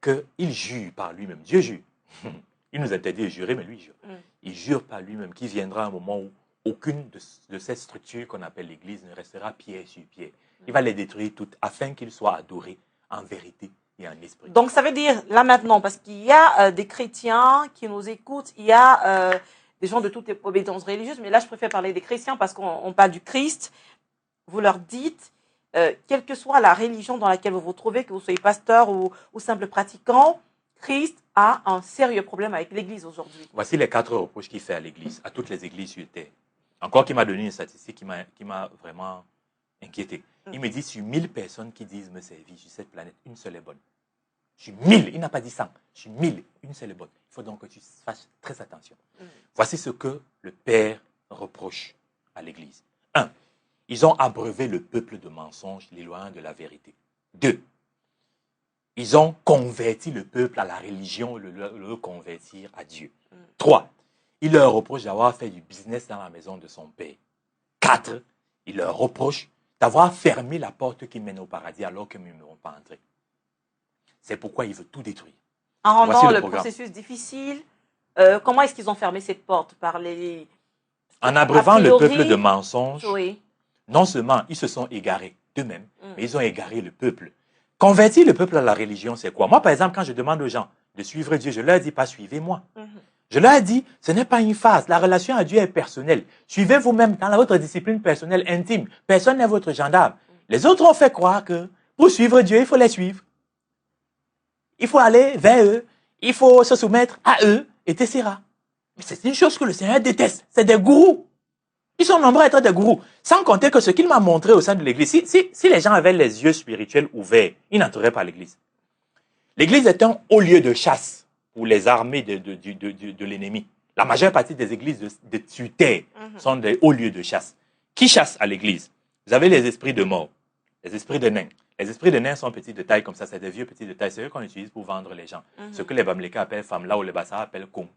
qu'il jure par lui-même. Dieu jure. Il nous interdit de jurer, mais lui jure. Il jure par lui-même qu'il viendra un moment où aucune de ces structures qu'on appelle l'Église ne restera pierre sur pierre. Il va les détruire toutes afin qu'ils soient adorés en vérité et en esprit. Donc, ça veut dire, là maintenant, parce qu'il y a des chrétiens qui nous écoutent, il y a des gens de toutes les obédiences religieuses, mais là, je préfère parler des chrétiens parce qu'on parle du Christ. Vous leur dites, quelle que soit la religion dans laquelle vous vous trouvez, que vous soyez pasteur ou simple pratiquant, Christ a un sérieux problème avec l'Église aujourd'hui. Voici les 4 reproches qu'il fait à l'Église, à toutes les églises sur terre. Encore qu'il m'a donné une statistique qui m'a vraiment inquiété. Il me dit, sur 1000 personnes qui disent me servir sur cette planète, une seule est bonne. Sur 1000, il n'a pas dit 100. Sur 1000, une seule est bonne. Il faut donc que tu fasses très attention. Voici ce que le Père reproche à l'Église. 1. Ils ont abreuvé le peuple de mensonges, l'éloignant de la vérité. 2. Ils ont converti le peuple à la religion, le convertir à Dieu. 3. Il leur reproche d'avoir fait du business dans la maison de son père. 4. Il leur reproche d'avoir fermé la porte qui mène au paradis alors qu'ils ne vont pas entrer. C'est pourquoi il veut tout détruire. En rendant le processus difficile, comment est-ce qu'ils ont fermé cette porte? En abreuvant le peuple de mensonges, oui. Non seulement ils se sont égarés d'eux-mêmes, mais ils ont égaré le peuple. Convertir le peuple à la religion, c'est quoi? Moi, par exemple, quand je demande aux gens de suivre Dieu, je leur dis pas suivez-moi. Je leur dis, ce n'est pas une phase. La relation à Dieu est personnelle. Suivez vous-même dans votre discipline personnelle intime. Personne n'est votre gendarme. Les autres ont fait croire que pour suivre Dieu, il faut les suivre. Il faut aller vers eux. Il faut se soumettre à eux, etc. Mais c'est une chose que le Seigneur déteste. C'est des gourous. Ils sont nombreux à être des gourous. Sans compter que ce qu'il m'a montré au sein de l'Église, si les gens avaient les yeux spirituels ouverts, ils n'entreraient pas à l'Église. L'Église est un haut lieu de chasse pour les armées de l'ennemi. La majeure partie des églises sur terre sont des hauts lieux de chasse. Qui chasse à l'église? Vous avez les esprits de mort, les esprits de nains. Les esprits de nains sont petits de taille comme ça, c'est des vieux petits de taille. C'est eux qu'on utilise pour vendre les gens. Ce que les Bamileka appellent femmes, là où les Bassa appellent koum.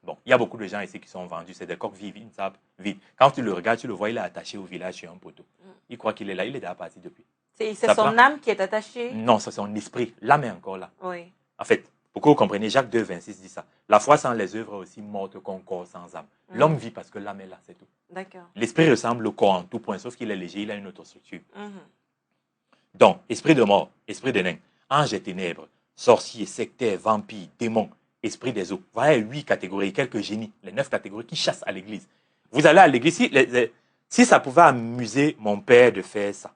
Bon, il y a beaucoup de gens ici qui sont vendus. C'est des coqs vives, ils ne savent vivre. Quand tu le regardes, tu le vois, il est attaché au village sur un poteau. Il croit qu'il est là, il est déjà parti depuis. C'est son âme qui est attachée? Non, c'est son esprit. L'âme est encore là. Oui. En fait, pour que vous compreniez, Jacques 2, 26 dit ça. La foi sans les œuvres est aussi morte qu'un corps sans âme. L'homme vit parce que l'âme est là, c'est tout. D'accord. L'esprit ressemble au corps en tout point, sauf qu'il est léger, il a une autre structure. Donc, esprit de mort, esprit de nain, ange et ténèbres, sorcier, sectaire, vampire, démon, esprit des eaux. Voilà 8 catégories, quelques génies, les 9 catégories qui chassent à l'église. Vous allez à l'église, si ça pouvait amuser mon père de faire ça,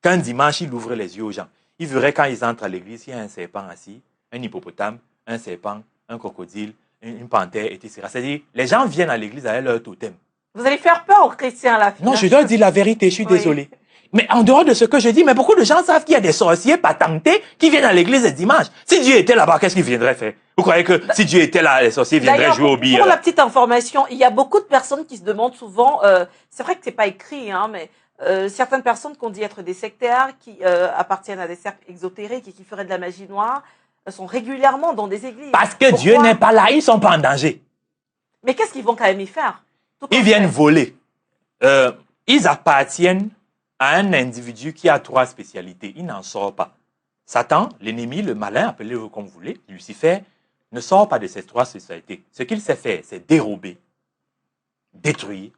qu'un dimanche, il ouvre les yeux aux gens, il verrait quand ils entrent à l'église, il y a un serpent assis, un hippopotame, un serpent, un crocodile, une panthère, etc. C'est-à-dire, les gens viennent à l'église avec leur totem. Vous allez faire peur aux chrétiens, là. Non, je dois dire la vérité, je suis désolé. Mais en dehors de ce que je dis, mais beaucoup de gens savent qu'il y a des sorciers patentés qui viennent à l'église le dimanche. Si Dieu était là-bas, qu'est-ce qu'il viendrait faire? Vous croyez que si Dieu était là, les sorciers viendraient jouer au billard? Pour la petite information, il y a beaucoup de personnes qui se demandent souvent, c'est vrai que c'est pas écrit, hein, mais certaines personnes qu'on dit être des sectaires, qui appartiennent à des cercles exotériques et qui feraient de la magie noire, sont régulièrement dans des églises. Parce que Dieu n'est pas là, ils sont pas en danger. Mais qu'est-ce qu'ils vont quand même y faire? Ils viennent voler. Ils appartiennent à un individu qui a 3 spécialités. Il n'en sort pas. Satan, l'ennemi, le malin, appelez-le comme vous voulez, Lucifer, ne sort pas de ces 3 spécialités. Ce qu'il sait faire, c'est dérober, détruire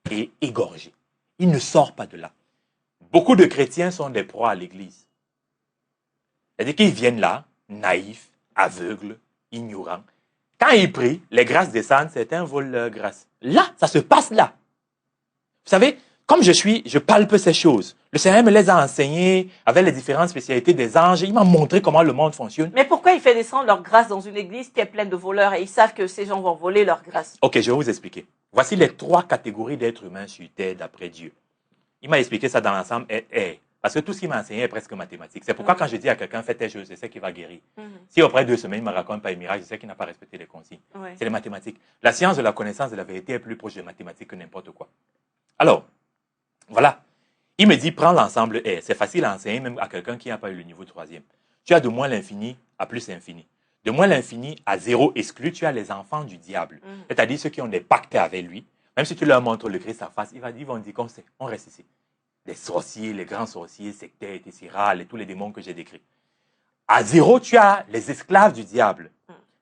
et égorger. Il ne sort pas de là. Beaucoup de chrétiens sont des proies à l'église. C'est-à-dire qu'ils viennent là, naïfs, aveugles, ignorants. Quand ils prient, les grâces descendent, certains volent leurs grâces. Là, ça se passe là. Vous savez, comme je palpe ces choses. Le Seigneur me les a enseignées avec les différentes spécialités des anges. Il m'a montré comment le monde fonctionne. Mais pourquoi il fait descendre leur grâce dans une église qui est pleine de voleurs et ils savent que ces gens vont voler leur grâce? Ok, je vais vous expliquer. Voici les 3 catégories d'êtres humains sur Terre d'après Dieu. Il m'a expliqué ça dans l'ensemble. Parce que tout ce qu'il m'a enseigné est presque mathématique. C'est pourquoi quand je dis à quelqu'un, fais telle chose, je sais qu'il va guérir. Si après 2 semaines, il ne me raconte pas un miracle, je sais qu'il n'a pas respecté les consignes. C'est les mathématiques. La science de la connaissance de la vérité est plus proche des mathématiques que n'importe quoi. Alors, voilà. Il me dit, prends l'ensemble R. C'est facile à enseigner même à quelqu'un qui n'a pas eu le niveau 3e. Tu as de moins l'infini à plus l'infini. De moins l'infini à 0 exclu, tu as les enfants du diable. C'est-à-dire ceux qui ont des pactes avec lui. Même si tu leur montres le Christ en face, ils vont dire qu'on sait, on reste ici. Les sorciers, les grands sorciers, sectaires, etc., et tous les démons que j'ai décrits. À 0, tu as les esclaves du diable.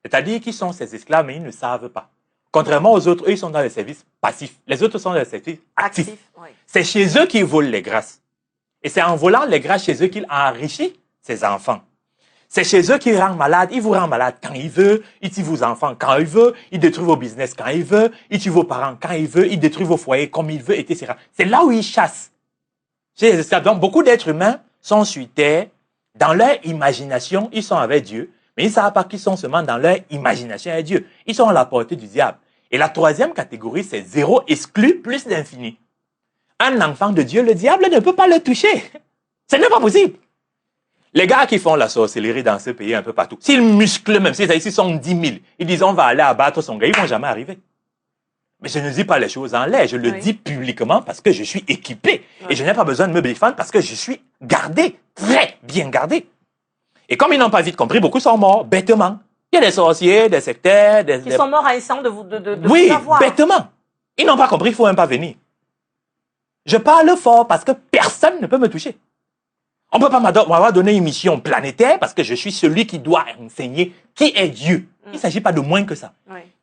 C'est-à-dire qu'ils sont ces esclaves, mais ils ne savent pas. Contrairement aux autres, eux, ils sont dans le service passif. Les autres sont dans le service actif. Oui. C'est chez eux qu'ils volent les grâces. Et c'est en volant les grâces chez eux qu'il enrichit ses enfants. C'est chez eux qu'il rend malade. Il vous rend malade quand il veut. Il tue vos enfants quand il veut. Il détruit vos business quand il veut. Il tue vos parents quand il veut. Il détruit vos foyers comme il veut, etc. C'est là où il chasse. Donc, beaucoup d'êtres humains sont sur terre. Dans leur imagination, ils sont avec Dieu. Mais ils ne savent pas qu'ils sont seulement dans leur imagination avec Dieu. Ils sont à la portée du diable. Et la 3e catégorie, c'est 0 exclu plus l'infini. Un enfant de Dieu, le diable ne peut pas le toucher. Ce n'est pas possible. Les gars qui font la sorcellerie dans ce pays un peu partout, s'ils musclent même, s'ils sont 10 000, ils disent on va aller abattre son gars, ils ne vont jamais arriver. Mais je ne dis pas les choses en l'air, je le dis publiquement parce que je suis équipé. Et je n'ai pas besoin de me défendre parce que je suis gardé, très bien gardé. Et comme ils n'ont pas vite compris, beaucoup sont morts bêtement. Il y a des sorciers, des sectaires, qui sont morts à essence de vous oui, savoir. bêtement. Ils n'ont pas compris, il ne faut même pas venir. Je parle fort parce que personne ne peut me toucher. On ne peut pas m'avoir donné une mission planétaire parce que je suis celui qui doit enseigner qui est Dieu. Il ne s'agit pas de moins que ça.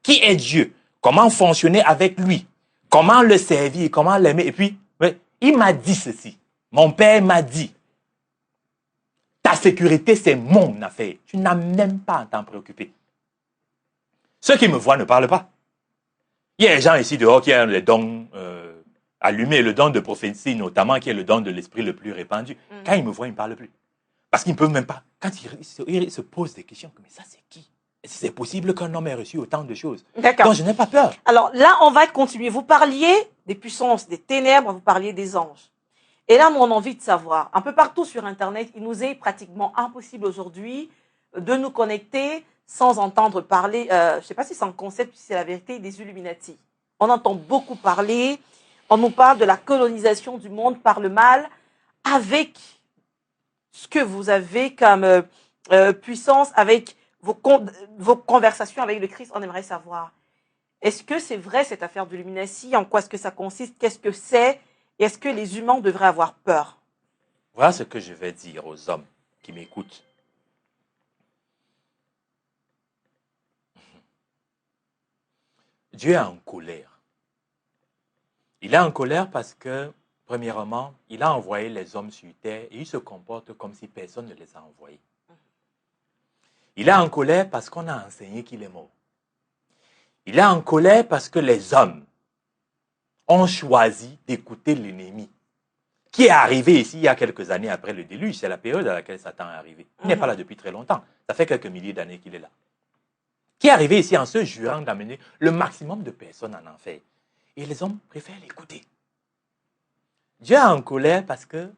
Qui est Dieu? Comment fonctionner avec lui? Comment le servir? Comment l'aimer? Et puis, il m'a dit ceci. Mon père m'a dit, ta sécurité, c'est mon affaire. Tu n'as même pas à t'en préoccuper. Ceux qui me voient ne parlent pas. Il y a des gens ici dehors qui ont les dons allumés, le don de prophétie notamment, qui est le don de l'esprit le plus répandu. Quand ils me voient, ils ne parlent plus. Parce qu'ils ne peuvent même pas. Quand ils se posent des questions, mais ça c'est qui? Est-ce que c'est possible qu'un homme ait reçu autant de choses? D'accord. Donc je n'ai pas peur. Alors là, on va continuer. Vous parliez des puissances, des ténèbres, vous parliez des anges. Et là, moi, on a envie de savoir, un peu partout sur Internet, il nous est pratiquement impossible aujourd'hui de nous connecter sans entendre parler, je ne sais pas si c'est un concept, si c'est la vérité, des Illuminati. On entend beaucoup parler, on nous parle de la colonisation du monde par le mal, avec ce que vous avez comme puissance, avec vos conversations avec le Christ, on aimerait savoir. Est-ce que c'est vrai cette affaire d'Illuminati? En quoi est-ce que ça consiste? Qu'est-ce que c'est? Est-ce que les humains devraient avoir peur? Voilà ce que je vais dire aux hommes qui m'écoutent. Dieu est en colère. Il est en colère parce que, premièrement, il a envoyé les hommes sur terre et il se comporte comme si personne ne les a envoyés. Il est en colère parce qu'on a enseigné qu'il est mort. Il est en colère parce que les hommes ont choisi d'écouter l'ennemi, qui est arrivé ici il y a quelques années après le déluge. C'est la période à laquelle Satan est arrivé. Il n'est pas là depuis très longtemps. Ça fait quelques milliers d'années qu'il est là. Qui est arrivé ici en se jurant d'amener le maximum de personnes en enfer. Et les hommes préfèrent l'écouter. Dieu est en colère parce que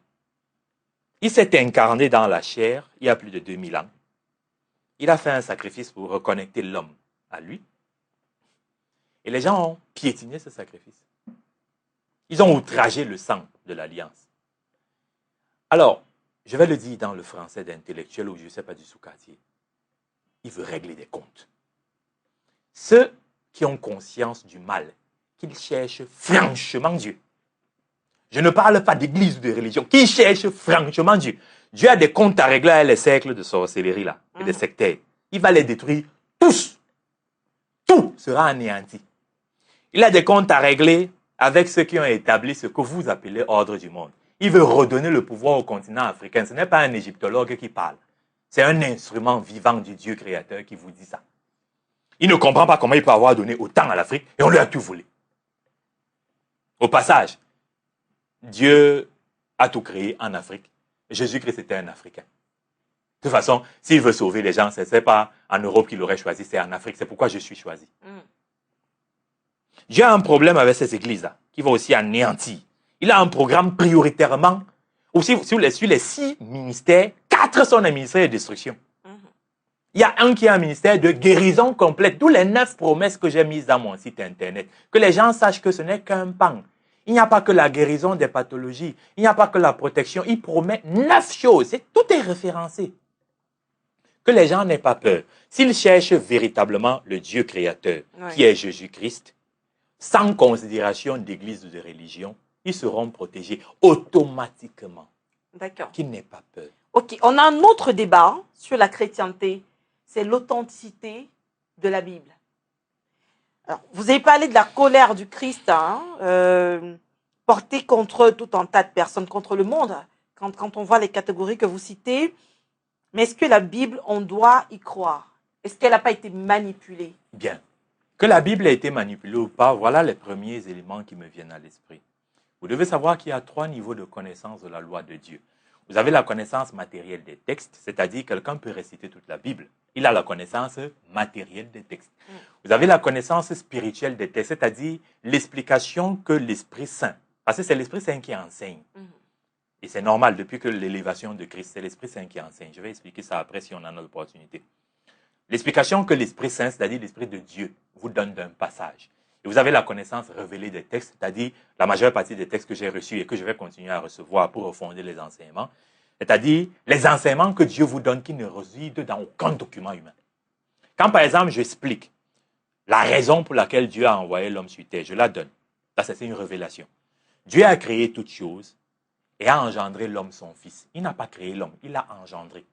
il s'est incarné dans la chair il y a plus de 2000 ans. Il a fait un sacrifice pour reconnecter l'homme à lui. Et les gens ont piétiné ce sacrifice. Ils ont outragé le sang de l'alliance. Alors, je vais le dire dans le français d'intellectuel ou je ne sais pas du sous-quartier. Il veut régler des comptes. Ceux qui ont conscience du mal, qu'ils cherchent franchement Dieu. Je ne parle pas d'église ou de religion, qui cherchent franchement Dieu. Dieu a des comptes à régler avec les cercles de sorcellerie là, et des sectaires. Il va les détruire tous. Tout sera anéanti. Il a des comptes à régler avec ceux qui ont établi ce que vous appelez ordre du monde. Il veut redonner le pouvoir au continent africain. Ce n'est pas un égyptologue qui parle. C'est un instrument vivant du Dieu créateur qui vous dit ça. Il ne comprend pas comment il peut avoir donné autant à l'Afrique et on lui a tout volé. Au passage, Dieu a tout créé en Afrique. Jésus-Christ était un Africain. De toute façon, s'il veut sauver les gens, ce n'est pas en Europe qu'il aurait choisi, c'est en Afrique. C'est pourquoi je suis choisi. Dieu a un problème avec ces églises-là, qui va aussi anéantir. Il a un programme prioritairement, aussi sur les 6 ministères, 4 sont des ministères de destruction. Il y a un qui est un ministère de guérison complète. D'où les 9 promesses que j'ai mises dans mon site internet. Que les gens sachent que ce n'est qu'un pan. Il n'y a pas que la guérison des pathologies. Il n'y a pas que la protection. Il promet 9 choses. Tout est référencé. Que les gens n'aient pas peur. S'ils cherchent véritablement le Dieu créateur, qui est Jésus-Christ, sans considération d'église ou de religion, ils seront protégés automatiquement. D'accord. Qu'ils n'aient pas peur. Ok, on a un autre débat sur la chrétienté. C'est l'authenticité de la Bible. Alors, vous avez parlé de la colère du Christ, portée contre tout un tas de personnes, contre le monde, quand on voit les catégories que vous citez. Mais est-ce que la Bible, on doit y croire? Est-ce qu'elle n'a pas été manipulée? Bien. Que la Bible ait été manipulée ou pas, voilà les premiers éléments qui me viennent à l'esprit. Vous devez savoir qu'il y a 3 niveaux de connaissance de la loi de Dieu. Vous avez la connaissance matérielle des textes, c'est-à-dire quelqu'un peut réciter toute la Bible. Il a la connaissance matérielle des textes. Vous avez la connaissance spirituelle des textes, c'est-à-dire l'explication que l'Esprit Saint, parce que c'est l'Esprit Saint qui enseigne. Et c'est normal, depuis que l'élévation de Christ, c'est l'Esprit Saint qui enseigne. Je vais expliquer ça après si on en a l'opportunité. L'explication que l'Esprit Saint, c'est-à-dire l'Esprit de Dieu, vous donne d'un passage. Et vous avez la connaissance révélée des textes, c'est-à-dire la majeure partie des textes que j'ai reçus et que je vais continuer à recevoir pour refonder les enseignements, c'est-à-dire les enseignements que Dieu vous donne qui ne résident dans aucun document humain. Quand par exemple j'explique la raison pour laquelle Dieu a envoyé l'homme sur terre, je la donne. Ça c'est une révélation. Dieu a créé toutes choses et a engendré l'homme son fils. Il n'a pas créé l'homme, il l'a engendré.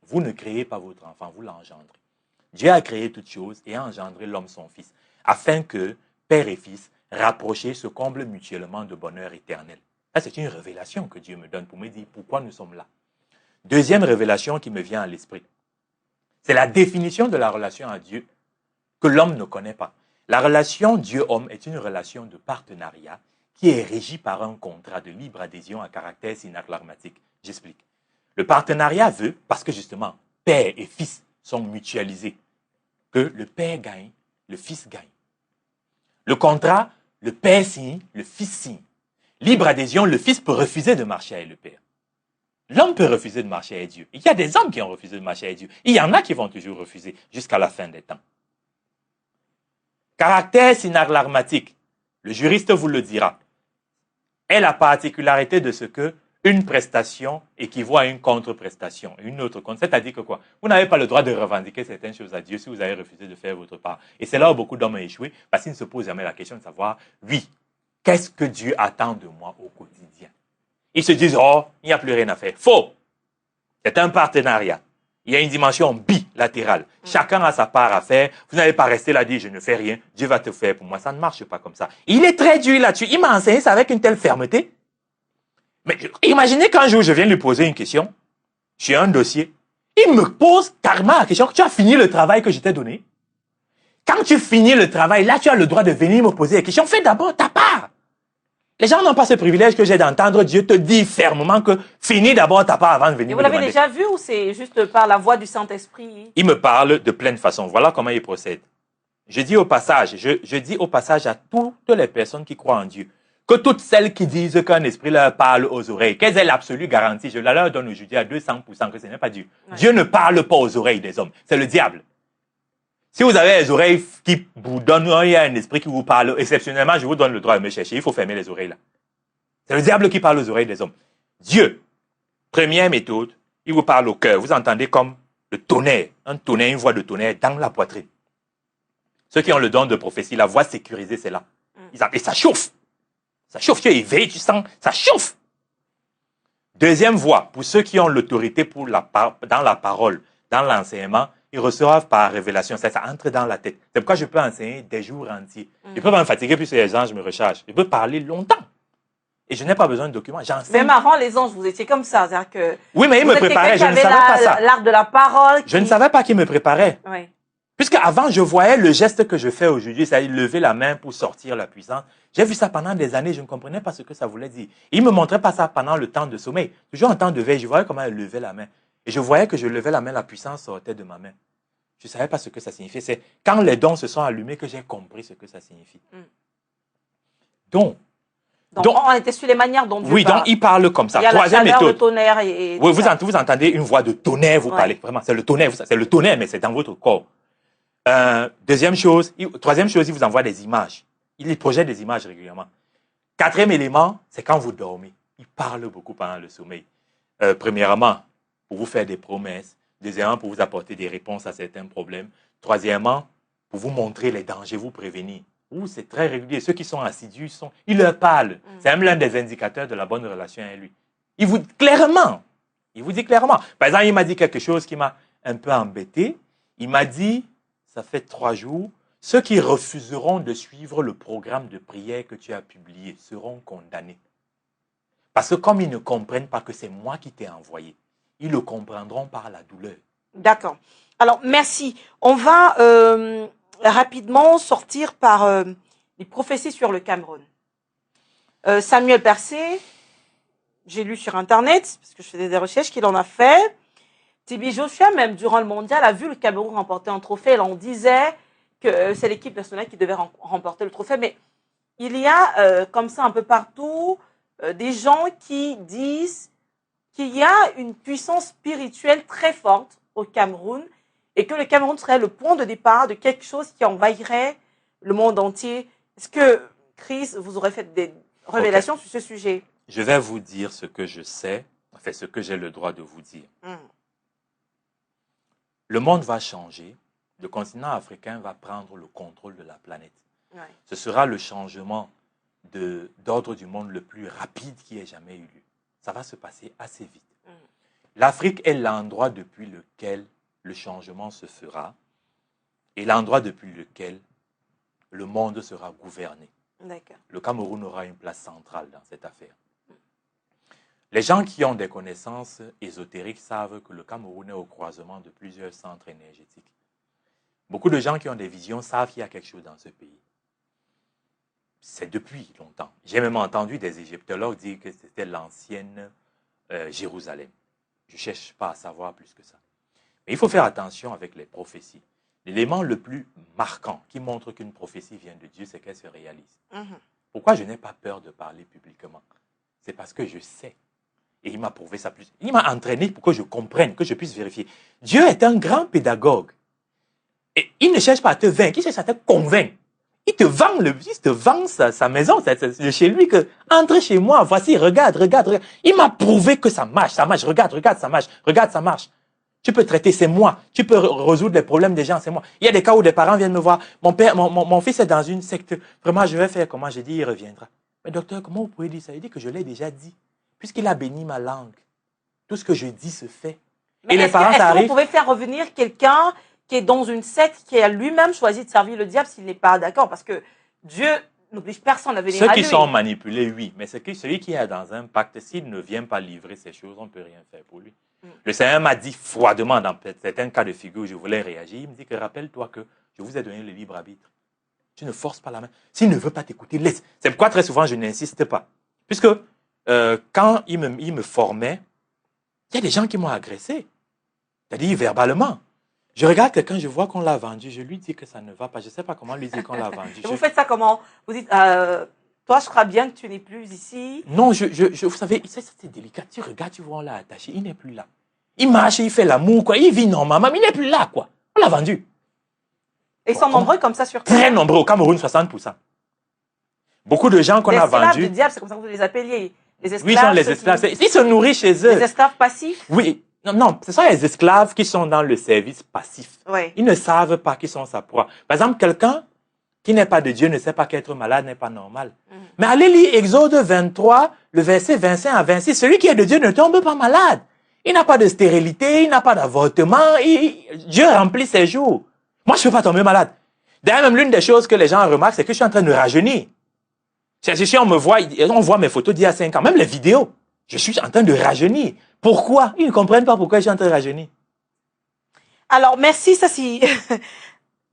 Vous ne créez pas votre enfant, vous l'engendrez. Dieu a créé toutes choses et a engendré l'homme son fils, afin que père et fils, rapprochés, se comblent mutuellement de bonheur éternel. Ça, c'est une révélation que Dieu me donne pour me dire pourquoi nous sommes là. Deuxième révélation qui me vient à l'esprit, c'est la définition de la relation à Dieu que l'homme ne connaît pas. La relation Dieu-homme est une relation de partenariat qui est régie par un contrat de libre adhésion à caractère synagmatique. J'explique. Le partenariat veut, parce que justement, père et fils sont mutualisés, que le père gagne, le fils gagne. Le contrat, le père signe, le fils signe. Libre adhésion, le fils peut refuser de marcher avec le père. L'homme peut refuser de marcher avec Dieu. Il y a des hommes qui ont refusé de marcher avec Dieu. Il y en a qui vont toujours refuser jusqu'à la fin des temps. Caractère synagmatique, le juriste vous le dira, est la particularité de ce que une prestation équivaut à une contre-prestation. Une autre contre, c'est-à-dire que quoi? Vous n'avez pas le droit de revendiquer certaines choses à Dieu si vous avez refusé de faire votre part. Et c'est là où beaucoup d'hommes ont échoué, parce qu'ils ne se posent jamais la question de savoir, oui, qu'est-ce que Dieu attend de moi au quotidien? Ils se disent, oh, il n'y a plus rien à faire. Faux! C'est un partenariat. Il y a une dimension bilatérale. Chacun a sa part à faire. Vous n'allez pas rester là, dire, je ne fais rien, Dieu va te faire pour moi. Ça ne marche pas comme ça. Il est très dur là-dessus. Il m'a enseigné ça avec une telle fermeté. Mais imaginez qu'un jour, je viens lui poser une question. J'ai un dossier. Il me pose carrément la question. Tu as fini le travail que je t'ai donné? Quand tu finis le travail, là, tu as le droit de venir me poser des questions. Fais d'abord ta part. Les gens n'ont pas ce privilège que j'ai d'entendre Dieu te dire fermement que finis d'abord ta part avant de venir me demander. Vous l'avez déjà vu ou c'est juste par la voix du Saint-Esprit? Il me parle de pleine façon. Voilà comment il procède. Je dis au passage à toutes les personnes qui croient en Dieu que toutes celles qui disent qu'un esprit leur parle aux oreilles, qu'elles aient l'absolue garantie, je la leur donne aujourd'hui à 200% que ce n'est pas Dieu. Ouais. Dieu ne parle pas aux oreilles des hommes, c'est le diable. Si vous avez les oreilles qui vous donnent, il y a un esprit qui vous parle, exceptionnellement, je vous donne le droit de me chercher, il faut fermer les oreilles là. C'est le diable qui parle aux oreilles des hommes. Dieu, première méthode, il vous parle au cœur. Vous entendez comme le tonnerre, un tonnerre, une voix de tonnerre dans la poitrine. Ceux qui ont le don de prophétie, la voix sécurisée, c'est là. Et ça chauffe. Ça chauffe, tu es éveillé, tu sens, ça chauffe. Deuxième voie, pour ceux qui ont l'autorité dans la parole, dans l'enseignement, ils reçoivent par révélation. Ça entre dans la tête. C'est pourquoi je peux enseigner des jours entiers. Je peux pas me fatiguer, puis les anges me rechargent. Je peux parler longtemps. Et je n'ai pas besoin de documents. J'enseigne. Même avant les anges, vous étiez comme ça. C'est-à-dire que oui, mais ils me préparaient. Je ne savais pas ça. L'art de la parole. Je ne savais pas qu'ils me préparaient. Oui. Puisque avant, je voyais le geste que je fais aujourd'hui, c'est-à-dire lever la main pour sortir la puissance. J'ai vu ça pendant des années, je ne comprenais pas ce que ça voulait dire. Ils ne me montraient pas ça pendant le temps de sommeil. Toujours en temps de veille, je voyais comment elle levait la main. Et je voyais que je levais la main, la puissance sortait de ma main. Je ne savais pas ce que ça signifiait. C'est quand les dons se sont allumés que j'ai compris ce que ça signifie. Donc, on était sur les manières dont Dieu oui, parle. Donc il parle comme ça. Il y a Troisième la chaleur, méthode. Le tonnerre oui, vous entendez une voix de tonnerre, vous parlez. Vraiment, c'est le tonnerre, mais c'est dans votre corps. Troisième chose, il vous envoie des images. Il projette des images régulièrement. Quatrième élément, c'est quand vous dormez. Il parle beaucoup pendant le sommeil. Premièrement, pour vous faire des promesses. Deuxièmement, pour vous apporter des réponses à certains problèmes. Troisièmement, pour vous montrer les dangers, vous prévenir. C'est très régulier. Ceux qui sont assidus, il leur parle. C'est même l'un des indicateurs de la bonne relation avec lui. Il vous dit clairement. Par exemple, il m'a dit quelque chose qui m'a un peu embêté. Il m'a dit, ça fait 3 jours, ceux qui refuseront de suivre le programme de prière que tu as publié seront condamnés. Parce que comme ils ne comprennent pas que c'est moi qui t'ai envoyé, ils le comprendront par la douleur. D'accord. Alors, merci. On va rapidement sortir par les prophéties sur le Cameroun. Samuel Percé, j'ai lu sur Internet, parce que je faisais des recherches, qu'il en a fait. Tibi Joshua, même durant le mondial, a vu le Cameroun remporter un trophée. Là, on disait que c'est l'équipe nationale qui devait remporter le trophée. Mais il y a, comme ça, un peu partout, des gens qui disent qu'il y a une puissance spirituelle très forte au Cameroun et que le Cameroun serait le point de départ de quelque chose qui envahirait le monde entier. Est-ce que, Chris, vous aurez fait des révélations sur ce sujet? Je vais vous dire ce que je sais, enfin ce que j'ai le droit de vous dire. Le monde va changer, le continent africain va prendre le contrôle de la planète. Ouais. Ce sera le changement d'ordre du monde le plus rapide qui ait jamais eu lieu. Ça va se passer assez vite. L'Afrique est l'endroit depuis lequel le changement se fera et l'endroit depuis lequel le monde sera gouverné. Le Cameroun aura une place centrale dans cette affaire. Les gens qui ont des connaissances ésotériques savent que le Cameroun est au croisement de plusieurs centres énergétiques. Beaucoup de gens qui ont des visions savent qu'il y a quelque chose dans ce pays. C'est depuis longtemps. J'ai même entendu des égyptologues dire que c'était l'ancienne Jérusalem. Je ne cherche pas à savoir plus que ça. Mais il faut faire attention avec les prophéties. L'élément le plus marquant qui montre qu'une prophétie vient de Dieu, c'est qu'elle se réalise. Pourquoi je n'ai pas peur de parler publiquement? C'est parce que je sais. Et il m'a prouvé ça plus. Il m'a entraîné pour que je comprenne, que je puisse vérifier. Dieu est un grand pédagogue. Et il ne cherche pas à te vaincre, il cherche à te convaincre. Il te vend sa maison, c'est chez lui que, entre chez moi, voici, regarde. Il m'a prouvé que ça marche, regarde, ça marche. Tu peux traiter, c'est moi. Tu peux résoudre les problèmes des gens, c'est moi. Il y a des cas où des parents viennent me voir. Mon fils est dans une secte. Vraiment, je vais faire comment? J'ai dit, il reviendra. Mais docteur, comment vous pouvez dire ça? Il dit que je l'ai déjà dit. Puisqu'il a béni ma langue. Tout ce que je dis se fait. Mais et les parents, ça arrive. Est-ce que vous pouvez faire revenir quelqu'un qui est dans une secte, qui a lui-même choisi de servir le diable s'il n'est pas d'accord? Parce que Dieu n'oblige personne à venir à lui. Ceux qui sont manipulés, oui. Mais celui qui est dans un pacte, s'il ne vient pas livrer ces choses, on ne peut rien faire pour lui. Le Seigneur m'a dit froidement, dans certains cas de figure où je voulais réagir, il me dit que rappelle-toi que je vous ai donné le libre arbitre. Tu ne forces pas la main. S'il ne veut pas t'écouter, laisse. C'est pourquoi très souvent je n'insiste pas. Puisque quand il me formait, il y a des gens qui m'ont agressé. C'est-à-dire verbalement. Je regarde quelqu'un, je vois qu'on l'a vendu, je lui dis que ça ne va pas. Je ne sais pas comment lui dire qu'on l'a vendu. Vous faites ça comment? Vous dites, Toi, je crois bien que tu n'es plus ici. Non, vous savez, c'est délicat. Tu regardes, tu vois, on l'a attaché, il n'est plus là. Il marche, il fait l'amour, quoi. Il vit normalement, mais il n'est plus là, quoi. On l'a vendu. Et ils sont nombreux comme ça sur Très Terre. nombreux, au Cameroun, 60%. Beaucoup de gens qu'on a vendus. Esclaves du diable, c'est comme ça que vous les appeliez. Les esclaves. Oui, ils sont les esclaves. Ils se nourrissent chez eux. Les esclaves passifs. Oui. Non, non, ce sont les esclaves qui sont dans le service passif. Oui. Ils ne savent pas qu'ils sont sa proie. Par exemple, quelqu'un qui n'est pas de Dieu ne sait pas qu'être malade n'est pas normal. Mais allez lire Exode 23, le verset 25 à 26. Celui qui est de Dieu ne tombe pas malade. Il n'a pas de stérilité, il n'a pas d'avortement. Dieu remplit ses jours. Moi, je ne peux pas tomber malade. D'ailleurs, même l'une des choses que les gens remarquent, c'est que je suis en train de rajeunir. Si on me voit, on voit mes photos d'il y a 5 ans, même les vidéos. Je suis en train de rajeunir. Pourquoi? Ils ne comprennent pas pourquoi je suis en train de rajeunir. Alors, merci, ça c'est...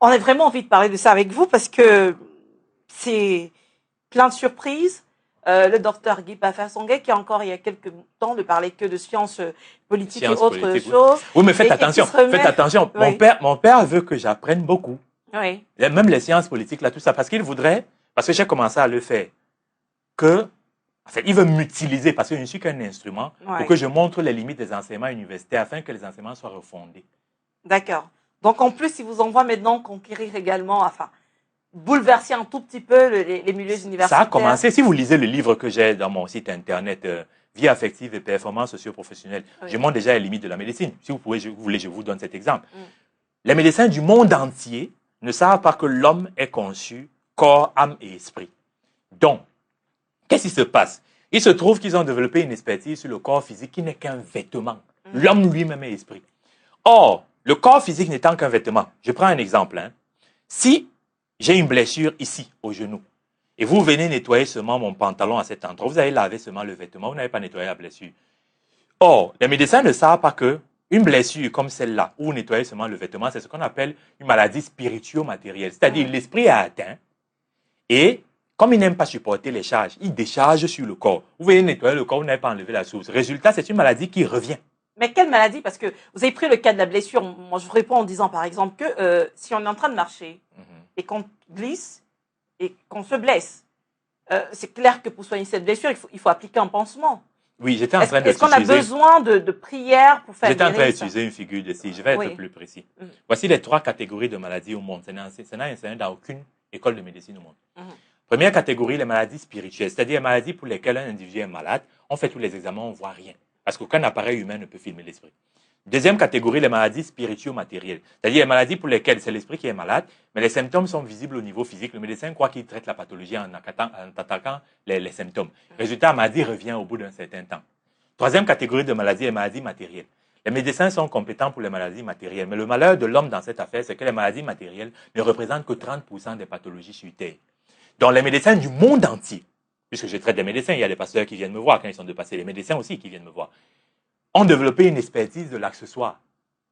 On a vraiment envie de parler de ça avec vous parce que c'est plein de surprises. Le docteur Guy Parfait-Songhé, qui encore il y a quelques temps ne parlait que de sciences politiques et autres choses. Oui, mais faites attention, faites attention. Oui. Mon père veut que j'apprenne beaucoup. Oui. Même les sciences politiques, là, tout ça, parce qu'il voudrait, parce que j'ai commencé à le faire, en fait, il veut m'utiliser parce que je ne suis qu'un instrument pour que je montre les limites des enseignements universitaires afin que les enseignements soient refondés. D'accord. Donc, en plus, il vous envoie maintenant conquérir également, enfin, bouleverser un tout petit peu les milieux universitaires. Ça a commencé. Si vous lisez le livre que j'ai dans mon site internet, Vie affective et performance socio-professionnelle, je montre déjà les limites de la médecine. Si vous voulez, je vous donne cet exemple. Les médecins du monde entier ne savent pas que l'homme est conçu corps, âme et esprit. Donc, qu'est-ce qui se passe? Il se trouve qu'ils ont développé une expertise sur le corps physique qui n'est qu'un vêtement. L'homme lui-même est esprit. Or, le corps physique n'étant qu'un vêtement, je prends un exemple. Si j'ai une blessure ici, au genou, et vous venez nettoyer seulement mon pantalon à cet endroit, vous allez laver seulement le vêtement, vous n'avez pas nettoyé la blessure. Or, les médecins ne savent pas que une blessure comme celle-là, où vous nettoyez seulement le vêtement, c'est ce qu'on appelle une maladie spirituo-matérielle. C'est-à-dire l'esprit est atteint et comme il n'aime pas supporter les charges, il décharge sur le corps. Vous venez nettoyer le corps, vous n'avez pas enlevé la source. Résultat, c'est une maladie qui revient. Mais quelle maladie? Parce que vous avez pris le cas de la blessure. Moi, je vous réponds en disant, par exemple, que si on est en train de marcher et qu'on glisse et qu'on se blesse, c'est clair que pour soigner cette blessure, il faut appliquer un pansement. Oui, j'étais en train de Est-ce qu'on a besoin de prières pour faire J'étais en train guérir ça? d'utiliser une figure de style. Je vais être plus précis. Voici les 3 catégories de maladies au monde. Ça n'a enseigné dans aucune école de médecine au monde. Première catégorie, les maladies spirituelles, c'est-à-dire les maladies pour lesquelles un individu est malade. On fait tous les examens, on ne voit rien. Parce qu'aucun appareil humain ne peut filmer l'esprit. Deuxième catégorie, les maladies spirituo-matérielles. C'est-à-dire les maladies pour lesquelles c'est l'esprit qui est malade, mais les symptômes sont visibles au niveau physique. Le médecin croit qu'il traite la pathologie en attaquant les symptômes. Résultat, la maladie revient au bout d'un certain temps. Troisième catégorie de maladies, les maladies matérielles. Les médecins sont compétents pour les maladies matérielles, mais le malheur de l'homme dans cette affaire, c'est que les maladies matérielles ne représentent que 30% des pathologies sur Terre. Donc les médecins du monde entier, puisque je traite des médecins, il y a des pasteurs qui viennent me voir quand ils sont dépassés, les médecins aussi qui viennent me voir, ont développé une expertise de l'accessoire.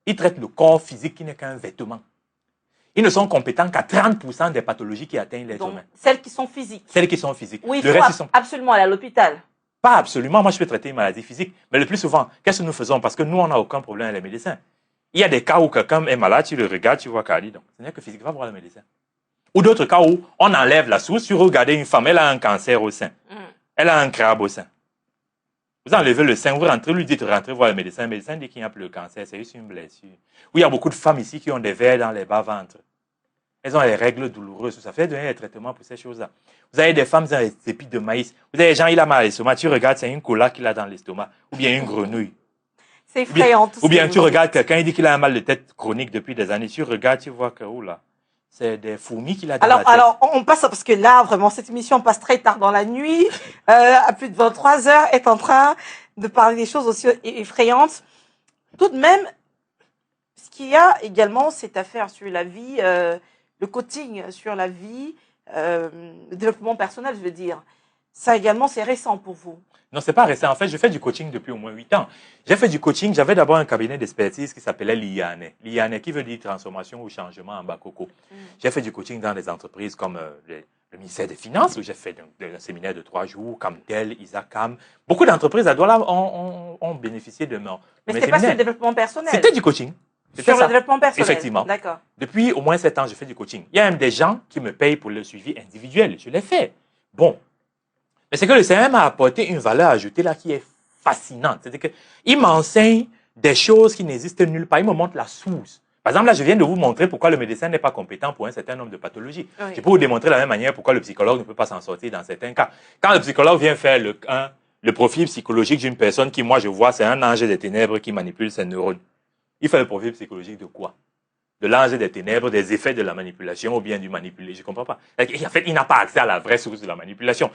Ils traitent le corps physique qui n'est qu'un vêtement. Ils ne sont compétents qu'à 30% des pathologies qui atteignent l'être humain. Celles qui sont physiques. Celles qui sont physiques. Oui, il faut absolument aller à l'hôpital. Pas absolument. Moi, je peux traiter une maladie physique. Mais le plus souvent, qu'est-ce que nous faisons? Parce que nous, on n'a aucun problème avec les médecins. Il y a des cas où quelqu'un est malade, tu le regardes, tu vois Kali. Donc, ce n'est que physique. Va voir le médecin. Ou d'autres cas où on enlève la source. Tu regardes une femme, elle a un cancer au sein. Elle a un crabe au sein. Vous enlevez le sein, vous rentrez, lui dites rentrez voir le médecin. Le médecin dit qu'il n'y a plus le cancer, c'est juste une blessure. Oui, il y a beaucoup de femmes ici qui ont des vers dans les bas-ventres. Elles ont les règles douloureuses. Ça fait donner des traitements pour ces choses-là. Vous avez des femmes qui ont des épis de maïs. Vous avez des gens, il a mal à l'estomac. Tu regardes, c'est une cola qu'il a dans l'estomac. Ou bien une grenouille. C'est effrayant. Ou bien tu regardes quelqu'un, il dit qu'il a un mal de tête chronique depuis des années. Tu regardes, tu vois que, oula, c'est des fourmis qu'il a dans la tête. Alors, on passe, parce que là, vraiment, cette émission passe très tard dans la nuit. À plus de 23 heures, est en train de parler des choses aussi effrayantes. Tout de même, ce qu'il y a également, cette affaire sur la vie, le coaching sur la vie, le développement personnel, je veux dire. Ça également, c'est récent pour vous. Non, c'est pas récent. En fait, je fais du coaching depuis au moins 8 ans. J'ai fait du coaching. J'avais d'abord un cabinet d'expertise qui s'appelait l'IANE. l'IANE qui veut dire transformation ou changement en Bakoko. J'ai fait du coaching dans des entreprises comme le ministère des Finances, où j'ai fait un séminaire de 3 jours, Camtel, Isacam. Beaucoup d'entreprises à Douala ont bénéficié de mes séminaires. Mais c'était pas sur le développement personnel. C'était du coaching. Sur le développement personnel. Effectivement. D'accord. Depuis au moins 7 ans, je fais du coaching. Il y a même des gens qui me payent pour le suivi individuel. Je l'ai fait. Bon, Mais c'est que le Seigneur m'a apporté une valeur ajoutée là qui est fascinante. C'est-à-dire qu'il m'enseigne des choses qui n'existent nulle part. Il me montre la source. Par exemple, là, je viens de vous montrer pourquoi le médecin n'est pas compétent pour un certain nombre de pathologies. Oui. Je peux vous démontrer de la même manière pourquoi le psychologue ne peut pas s'en sortir dans certains cas. Quand le psychologue vient faire le profil psychologique d'une personne qui, moi, je vois, c'est un ange des ténèbres qui manipule ses neurones. Il fait le profil psychologique de quoi? De l'ange des ténèbres, des effets de la manipulation ou bien du manipulé. Je comprends pas. En fait, il n'a pas accès à la vraie source de la manipulation.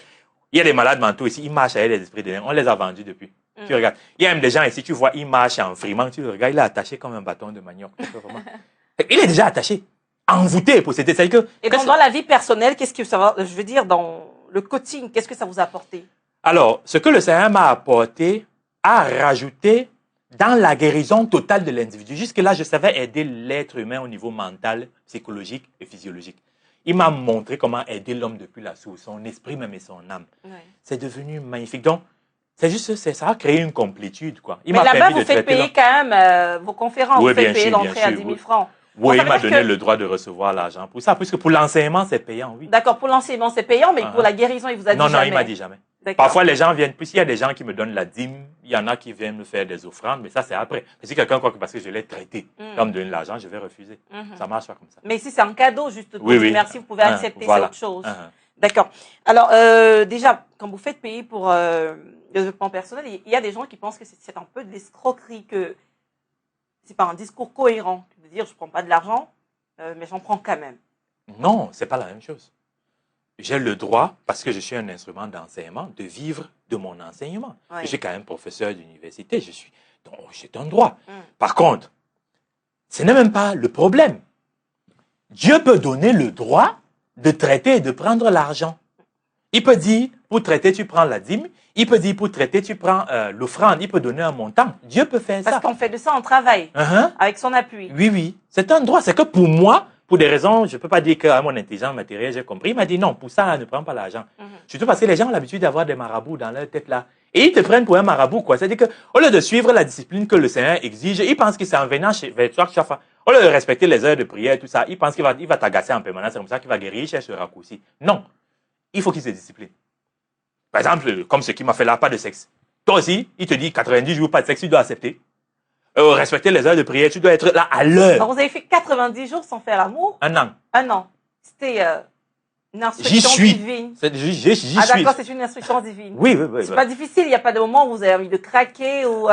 Il y a des malades mentaux ici, ils marchent avec les esprits de l'air. On les a vendus depuis. Tu regardes. Il y a même des gens ici, tu vois, ils marchent en frimant. Tu le regardes, il est attaché comme un bâton de manioc. Il est déjà attaché, envoûté, possédé. C'est-à-dire que. Et donc, dans la vie personnelle, qu'est-ce que ça va, je veux dire, dans le coaching, qu'est-ce que ça vous a apporté? Alors, ce que le Seigneur m'a apporté a rajouté dans la guérison totale de l'individu. Jusque-là, je savais aider l'être humain au niveau mental, psychologique et physiologique. Il m'a montré comment aider l'homme depuis la source, son esprit même et son âme. Oui. C'est devenu magnifique. Donc, c'est juste, ça a créé une complétude, quoi. Mais là-bas, vous faites payer quand même vos conférences. Oui, vous faites payer l'entrée à 10 000 francs. Oui, il m'a donné le droit de recevoir l'argent pour ça, puisque pour l'enseignement, c'est payant, oui. D'accord, pour l'enseignement, c'est payant, mais pour la guérison, il vous a dit jamais? Non, il m'a dit jamais. Parfois, les gens viennent, puis il y a des gens qui me donnent la dîme, il y en a qui viennent me faire des offrandes, mais ça, c'est après. Mais si quelqu'un croit que parce que je l'ai traité, comme donner l'argent, je vais refuser. Ça marche pas comme ça. Mais si c'est un cadeau, juste pour dire merci, vous pouvez accepter, c'est autre chose. D'accord. Alors, déjà, quand vous faites payer pour le développement personnel, il y a des gens qui pensent que c'est un peu de l'escroquerie, que c'est pas un discours cohérent de dire je prends pas de l'argent, mais j'en prends quand même. Non, c'est pas la même chose. J'ai le droit, parce que je suis un instrument d'enseignement, de vivre de mon enseignement. Oui. Je suis quand même professeur d'université, donc j'ai un droit. Par contre, ce n'est même pas le problème. Dieu peut donner le droit de traiter et de prendre l'argent. Il peut dire, pour traiter, tu prends la dîme. Il peut dire, pour traiter, tu prends l'offrande. Il peut donner un montant. Dieu peut faire ça. Parce qu'on fait de ça en travail, avec son appui. Oui. C'est un droit. C'est que pour moi, pour des raisons, je ne peux pas dire qu'à mon intelligence matérielle, j'ai compris. Il m'a dit non, pour ça, ne prends pas l'argent. Surtout parce que les gens ont l'habitude d'avoir des marabouts dans leur tête là. Et ils te prennent pour un marabout, quoi. C'est-à-dire qu'au lieu de suivre la discipline que le Seigneur exige, ils pensent que c'est en venant vers toi chaque fois. Au lieu de respecter les heures de prière, tout ça, ils pensent qu'il va t'agacer en permanence. C'est comme ça qu'il va guérir, il cherche le raccourci. Non. Il faut qu'il se discipline. Par exemple, comme ce qui m'a fait là, pas de sexe. Toi aussi, il te dit 90 jours, pas de sexe, tu dois accepter. Respecter les heures de prière, tu dois être là à l'heure. Alors, vous avez fait 90 jours sans faire l'amour? Un an. Un an. C'était une instruction divine. J'y suis. D'accord, c'est une instruction divine. Oui. C'est pas difficile, il n'y a pas de moment où vous avez envie de craquer ou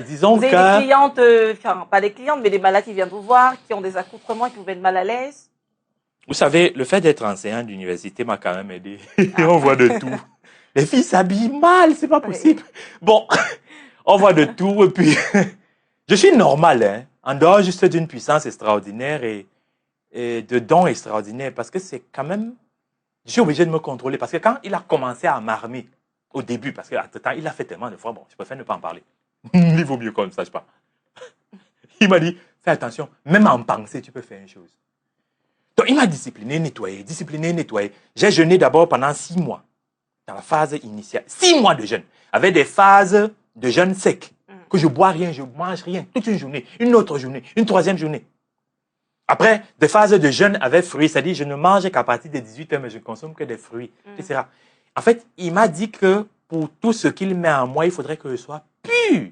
disons vous avez des clientes, enfin pas des clientes, mais des malades qui viennent vous voir, qui ont des accoutrements, qui vous mettent mal à l'aise. Vous savez, le fait d'être enseignant d'université m'a quand même aidé. On voit de tout. Les filles s'habillent mal, c'est pas possible. Bon, on voit de tout et puis je suis normal, hein, en dehors juste d'une puissance extraordinaire et de dons extraordinaires parce que c'est quand même, je suis obligé de me contrôler parce que quand il a commencé à m'armer au début, parce qu'à ce temps, il l'a fait tellement de fois, bon, je préfère ne pas en parler. Il vaut mieux qu'on ne sache pas. Il m'a dit, fais attention, même en pensée, tu peux faire une chose. Donc, il m'a discipliné, nettoyé. J'ai jeûné d'abord pendant 6 mois, dans la phase initiale. 6 mois de jeûne, avec des phases de jeûne sec, que je bois rien, je mange rien, toute une journée, une autre journée, une troisième journée. Après, des phases de jeûne avec fruits, c'est-à-dire je ne mange qu'à partir de 18h, mais je ne consomme que des fruits, etc. En fait, il m'a dit que pour tout ce qu'il met en moi, il faudrait que je sois pur.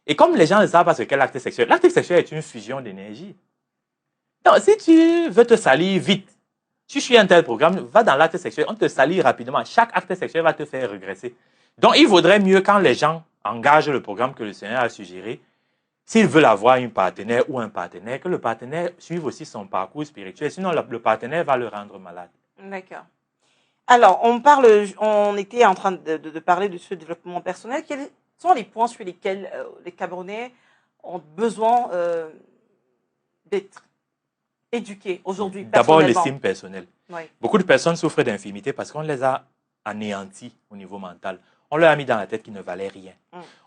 Et comme les gens ne savent pas ce qu'est l'acte sexuel est une fusion d'énergie. Donc, si tu veux te salir vite, si je suis un tel programme, va dans l'acte sexuel, on te salit rapidement. Chaque acte sexuel va te faire regresser. Donc, il vaudrait mieux quand les gens engagent le programme que le Seigneur a suggéré, s'ils veulent avoir une partenaire ou un partenaire, que le partenaire suive aussi son parcours spirituel. Sinon, le partenaire va le rendre malade. D'accord. Alors, on était en train de parler de ce développement personnel. Quels sont les points sur lesquels les Camerounais ont besoin d'être éduqués aujourd'hui? D'abord, l'estime personnelle. Oui. Beaucoup de personnes souffrent d'infimité parce qu'on les a anéantis au niveau mental. On leur a mis dans la tête qu'ils ne valaient rien.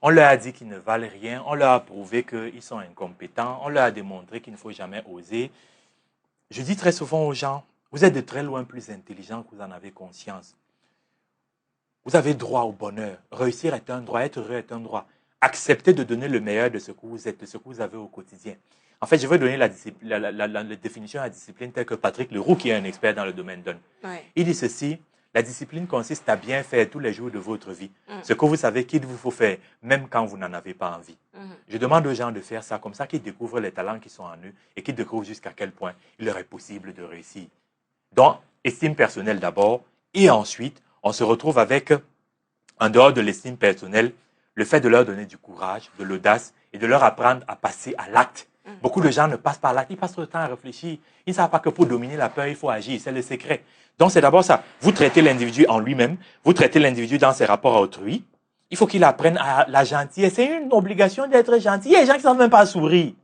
On leur a dit qu'ils ne valent rien. On leur a prouvé qu'ils sont incompétents. On leur a démontré qu'il ne faut jamais oser. Je dis très souvent aux gens, vous êtes de très loin plus intelligents que vous en avez conscience. Vous avez droit au bonheur. Réussir est un droit, être heureux est un droit. Acceptez de donner le meilleur de ce que vous êtes, de ce que vous avez au quotidien. En fait, je vais donner la définition de la discipline telle que Patrick Leroux, qui est un expert dans le domaine, donne. Oui. Il dit ceci, La discipline consiste à bien faire tous les jours de votre vie. Ce que vous savez qu'il vous faut faire, même quand vous n'en avez pas envie. Je demande aux gens de faire ça, comme ça qu'ils découvrent les talents qui sont en eux et qu'ils découvrent jusqu'à quel point il leur est possible de réussir. Donc, estime personnelle d'abord, et ensuite, on se retrouve avec, en dehors de l'estime personnelle, le fait de leur donner du courage, de l'audace et de leur apprendre à passer à l'acte. Beaucoup de gens ne passent pas à l'acte, ils passent trop de temps à réfléchir. Ils ne savent pas que pour dominer la peur, il faut agir, c'est le secret. Donc c'est d'abord ça. Vous traitez l'individu en lui-même, vous traitez l'individu dans ses rapports à autrui. Il faut qu'il apprenne à la gentillesse. C'est une obligation d'être gentil. Il y a des gens qui ne savent même pas sourire. Il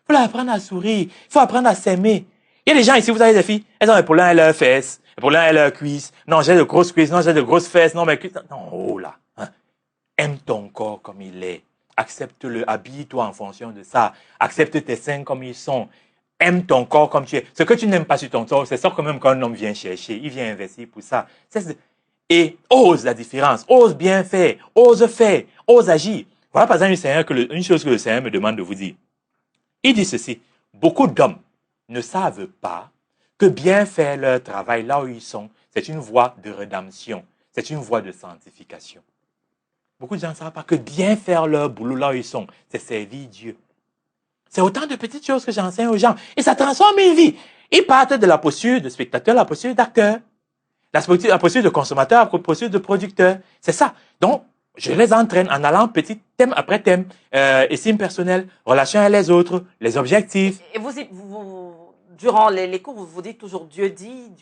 faut leur apprendre à sourire. Il faut apprendre à s'aimer. Il y a des gens ici, vous avez des filles, elles ont un problème à leurs fesses, un problème à leurs cuisses. Non, j'ai de grosses cuisses, non, j'ai de grosses fesses, non, mais cuisses. Non, oh là. Hein. Aime ton corps comme il est. Accepte-le, habille-toi en fonction de ça. Accepte tes seins comme ils sont. Aime ton corps comme tu es. Ce que tu n'aimes pas sur ton corps, c'est ça quand même qu'un homme vient chercher. Il vient investir pour ça. Et ose la différence. Ose bien faire. Ose agir. Voilà par exemple une chose que le Seigneur me demande de vous dire. Il dit ceci. Beaucoup d'hommes ne savent pas que bien faire leur travail là où ils sont, c'est une voie de rédemption. C'est une voie de sanctification. Beaucoup de gens ne savent pas que bien faire leur boulot là où ils sont, c'est servir Dieu. C'est autant de petites choses que j'enseigne aux gens. Et ça transforme une vie. Ils partent de la posture de spectateur à la posture d'acteur. La posture de consommateur à la posture de producteur. C'est ça. Donc, je les entraîne en allant petit thème après thème. Estime personnelle, relation avec les autres, les objectifs. Et vous durant les cours, vous dites toujours Dieu dit.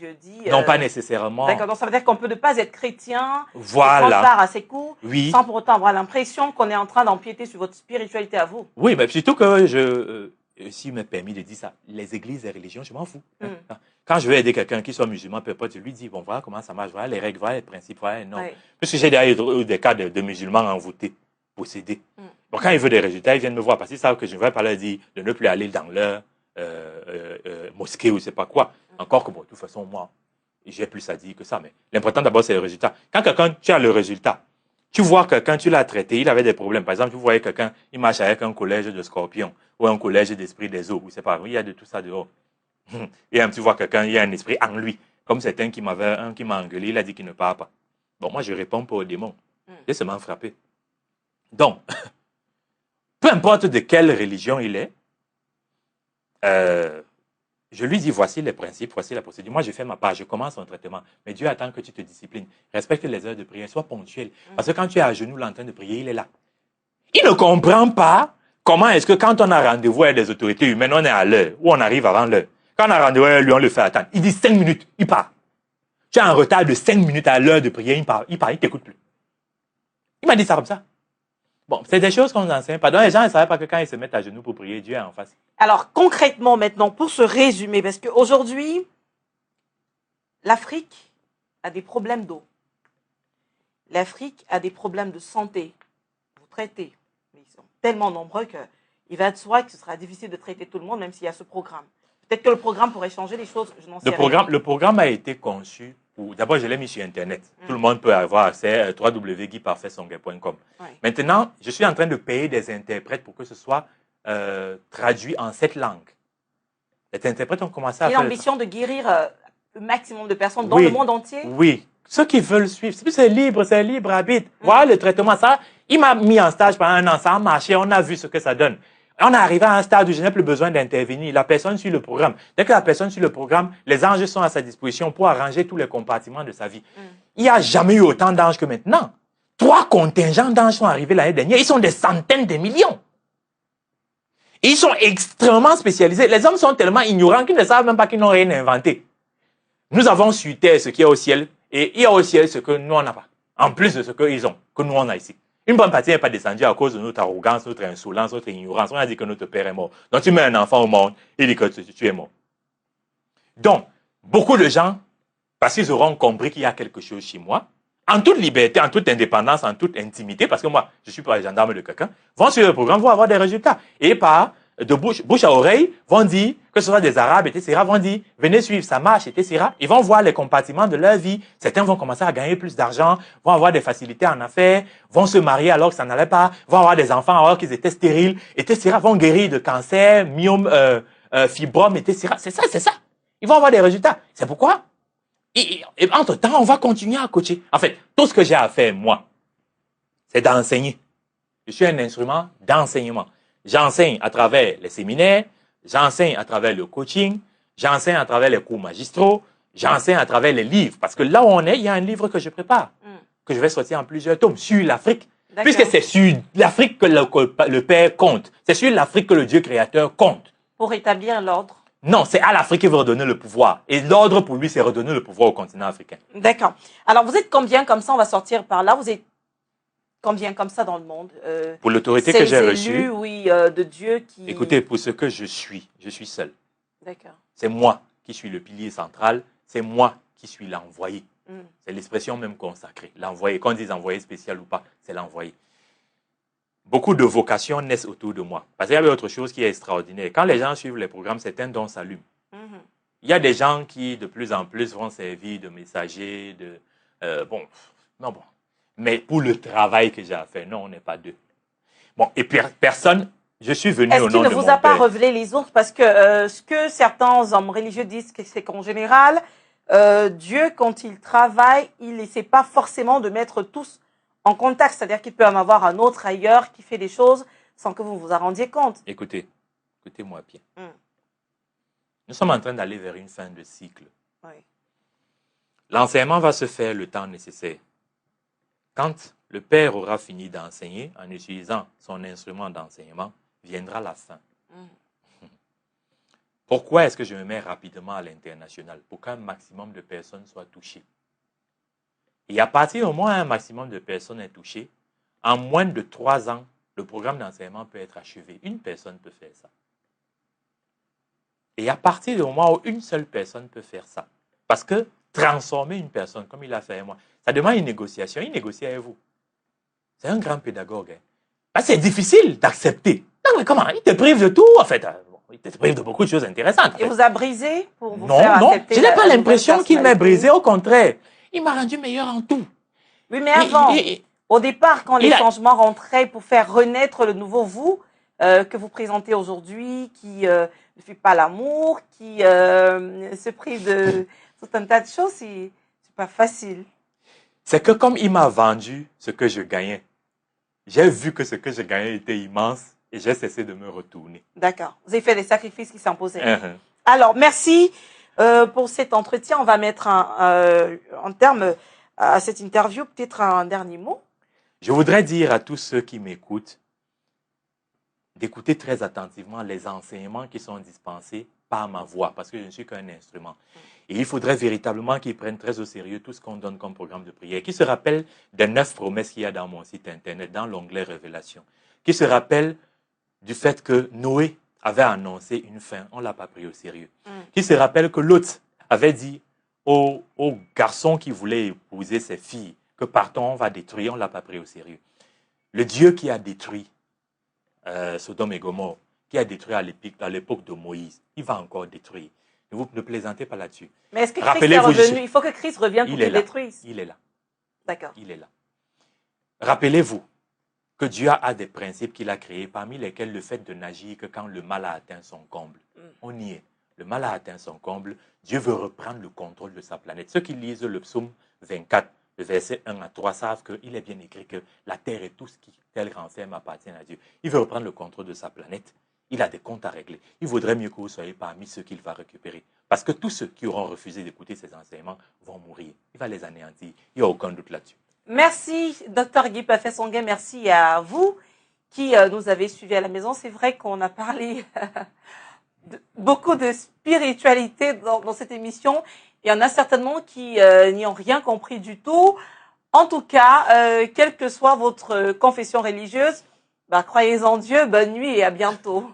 Non, pas nécessairement. D'accord, donc ça veut dire qu'on peut ne pas être chrétien, voilà, prendre part à ces cours, oui, sans pour autant avoir l'impression qu'on est en train d'empiéter sur votre spiritualité à vous. Oui, mais surtout que s'il m'est permis de dire ça, les églises et religions, je m'en fous. Quand je vais aider quelqu'un qui soit musulman, peu importe, je lui dis, bon, voilà comment ça marche, voilà les règles, voilà les principes, voilà les normes. Parce que j'ai des cas de musulmans envoûtés, possédés. Bon, quand ils veulent des résultats, ils viennent me voir parce qu'ils savent que je ne vais pas leur dire de ne plus aller dans leur mosquée ou je sais pas quoi. Encore que, bon, de toute façon, moi, j'ai plus à dire que ça. Mais l'important d'abord, c'est le résultat. Quand quelqu'un, tu as le résultat, tu vois quelqu'un, tu l'as traité, il avait des problèmes. Par exemple, vous voyez quelqu'un, il marche avec un collège de scorpions ou un collège d'esprit des eaux, ou c'est pas, il y a de tout ça dehors. Et tu vois quelqu'un, il y a un esprit en lui. Comme c'est un qui m'a engueulé, il a dit qu'il ne parle pas. Bon, moi, je réponds pas au démon. J'ai seulement frappé. Donc, peu importe de quelle religion il est, je lui dis, voici les principes, voici la procédure. Moi, je fais ma part, je commence mon traitement. Mais Dieu attend que tu te disciplines. Respecte les heures de prière, sois ponctuel. Parce que quand tu es à genoux, là, en train de prier, il est là. Il ne comprend pas comment est-ce que quand on a rendez-vous avec des autorités humaines, on est à l'heure, ou on arrive avant l'heure. Quand on a rendez-vous avec lui, on le fait attendre. Il dit 5 minutes, il part. Tu as un retard de 5 minutes à l'heure de prière, il part, il t'écoute plus. Il m'a dit ça comme ça. Bon, c'est des choses qu'on nous enseigne pas. Donc, les gens ne savaient pas que quand ils se mettent à genoux pour prier, Dieu est en face. Alors, concrètement, maintenant, pour se résumer, parce qu'aujourd'hui, l'Afrique a des problèmes d'eau. L'Afrique a des problèmes de santé. Vous traitez, mais ils sont tellement nombreux qu'il va de soi que ce sera difficile de traiter tout le monde, même s'il y a ce programme. Peut-être que le programme pourrait changer les choses, je n'en sais rien. Le programme a été conçu pour... D'abord, je l'ai mis sur Internet. Tout le monde peut avoir accès à www.guiparfaitsonguet.com. Maintenant, je suis en train de payer des interprètes pour que ce soit traduit en 7 langues. Les interprètes ont commencé à faire... Il y a l'ambition de guérir le maximum de personnes dans le monde entier. Oui. Ceux qui veulent suivre, c'est libre arbitre. Voilà le traitement. Ça, il m'a mis en stage pendant 1 an, ça a marché, on a vu ce que ça donne. On est arrivé à un stade où je n'ai plus besoin d'intervenir. La personne suit le programme. Dès que la personne suit le programme, les anges sont à sa disposition pour arranger tous les compartiments de sa vie. Il n'y a jamais eu autant d'anges que maintenant. 3 contingents d'anges sont arrivés l'année dernière. Ils sont des centaines de millions. Et ils sont extrêmement spécialisés. Les hommes sont tellement ignorants qu'ils ne savent même pas qu'ils n'ont rien inventé. Nous avons sur terre ce qu'il y a au ciel et il y a au ciel ce que nous, on n'a pas. En plus de ce qu'ils ont, que nous, on a ici. Une bonne partie n'est pas descendue à cause de notre arrogance, notre insolence, notre ignorance. On a dit que notre père est mort. Donc tu mets un enfant au monde, il dit que tu es mort. Donc, beaucoup de gens, parce qu'ils auront compris qu'il y a quelque chose chez moi, en toute liberté, en toute indépendance, en toute intimité, parce que moi, je suis pas le gendarme de quelqu'un, vont suivre le programme, vont avoir des résultats. Et par de bouche à oreille, vont dire, que ce soit des Arabes, etc., vont dire, venez suivre, ça marche, etc. Ils vont voir les compartiments de leur vie. Certains vont commencer à gagner plus d'argent, vont avoir des facilités en affaires, vont se marier alors que ça n'allait pas, vont avoir des enfants alors qu'ils étaient stériles, etc., vont guérir de cancer, myome, fibrome, etc. C'est ça. Ils vont avoir des résultats. C'est pourquoi Et entre-temps, on va continuer à coacher. En fait, tout ce que j'ai à faire, moi, c'est d'enseigner. Je suis un instrument d'enseignement. J'enseigne à travers les séminaires, j'enseigne à travers le coaching, j'enseigne à travers les cours magistraux, j'enseigne à travers les livres. Parce que là où on est, il y a un livre que je prépare, que je vais sortir en plusieurs tomes, sur l'Afrique. Puisque c'est sur l'Afrique que le Père compte. C'est sur l'Afrique que le Dieu créateur compte. Pour établir l'ordre. Non, c'est à l'Afrique qu'il veut redonner le pouvoir. Et l'ordre pour lui, c'est redonner le pouvoir au continent africain. D'accord. Alors, vous êtes combien comme ça? On va sortir par là. Vous êtes combien comme ça dans le monde? Pour l'autorité que j'ai reçue, oui, de Dieu qui... Écoutez, pour ce que je suis seul. D'accord. C'est moi qui suis le pilier central. C'est moi qui suis l'envoyé. C'est l'expression même consacrée. L'envoyé, qu'on dise envoyé spécial ou pas, c'est l'envoyé. Beaucoup de vocations naissent autour de moi. Parce qu'il y avait autre chose qui est extraordinaire. Quand les gens suivent les programmes, c'est un don s'allume. Il y a des gens qui, de plus en plus, vont servir de messagers, Mais pour le travail que j'ai à faire, non, on n'est pas deux. Bon, et personne, je suis venu au nom de mon Père. Est-ce qu'il ne vous a pas révélé les autres? Parce que ce que certains hommes religieux disent, c'est qu'en général, Dieu, quand il travaille, il n'essaie pas forcément de mettre tous en contact. C'est-à-dire qu'il peut en avoir un autre ailleurs qui fait des choses sans que vous vous en rendiez compte. Écoutez-moi bien. Nous sommes en train d'aller vers une fin de cycle. Oui. L'enseignement va se faire le temps nécessaire. Quand le Père aura fini d'enseigner, en utilisant son instrument d'enseignement, viendra la fin. Pourquoi est-ce que je me mets rapidement à l'international? Pour qu'un maximum de personnes soient touchées. Et à partir du moment où un maximum de personnes est touchées, en moins de 3 ans, le programme d'enseignement peut être achevé. Une personne peut faire ça. Et à partir du moment où une seule personne peut faire ça, parce que transformer une personne, comme il a fait avec moi, ça demande une négociation. Il négocie avec vous. C'est un grand pédagogue. C'est difficile d'accepter. Non, mais comment? Il te prive de tout, en fait. Il te prive de beaucoup de choses intéressantes. Il vous a brisé pour vous faire accepter? Non, je n'ai pas l'impression qu'il m'a brisé. Au contraire, il m'a rendu meilleur en tout. Oui, mais avant, au départ, quand les changements rentraient pour faire renaître le nouveau vous que vous présentez aujourd'hui, qui ne fait pas l'amour, qui se prive de tout un tas de choses, c'est pas facile. C'est que comme il m'a vendu ce que je gagnais, j'ai vu que ce que je gagnais était immense et j'ai cessé de me retourner. D'accord. Vous avez fait des sacrifices qui s'imposaient. Alors, merci pour cet entretien. On va mettre en terme à cette interview, peut-être un dernier mot. Je voudrais dire à tous ceux qui m'écoutent d'écouter très attentivement les enseignements qui sont dispensés par ma voix, parce que je ne suis qu'un instrument. Et il faudrait véritablement qu'ils prennent très au sérieux tout ce qu'on donne comme programme de prière, qui se rappellent des 9 promesses qu'il y a dans mon site internet, dans l'onglet Révélation, qui se rappellent du fait que Noé avait annoncé une fin, on ne l'a pas pris au sérieux, qui se rappellent que Lot avait dit au garçon qui voulait épouser ses filles que partons, on va détruire, on ne l'a pas pris au sérieux. Le Dieu qui a détruit Sodome et Gomorrhe, qui a détruit à l'époque de Moïse, il va encore détruire. Ne plaisantez pas là-dessus. Mais est-ce que Christ est revenu? Il faut que Christ revienne pour qu'il détruise. Il est là. D'accord. Il est là. Rappelez-vous que Dieu a des principes qu'il a créés, parmi lesquels le fait de n'agir que quand le mal a atteint son comble. On y est. Le mal a atteint son comble. Dieu veut reprendre le contrôle de sa planète. Ceux qui lisent le psaume 24, le verset 1 à 3, savent qu'il est bien écrit que la terre et tout ce qui qu'elle renferme appartient à Dieu. Il veut reprendre le contrôle de sa planète. Il a des comptes à régler. Il vaudrait mieux que vous soyez parmi ceux qu'il va récupérer. Parce que tous ceux qui auront refusé d'écouter ses enseignements vont mourir. Il va les anéantir. Il n'y a aucun doute là-dessus. Merci, Dr Guy Parfait-Songhai. Merci à vous qui nous avez suivis à la maison. C'est vrai qu'on a parlé beaucoup de spiritualité dans cette émission. Il y en a certainement qui n'y ont rien compris du tout. En tout cas, quelle que soit votre confession religieuse, croyez en Dieu, bonne nuit et à bientôt.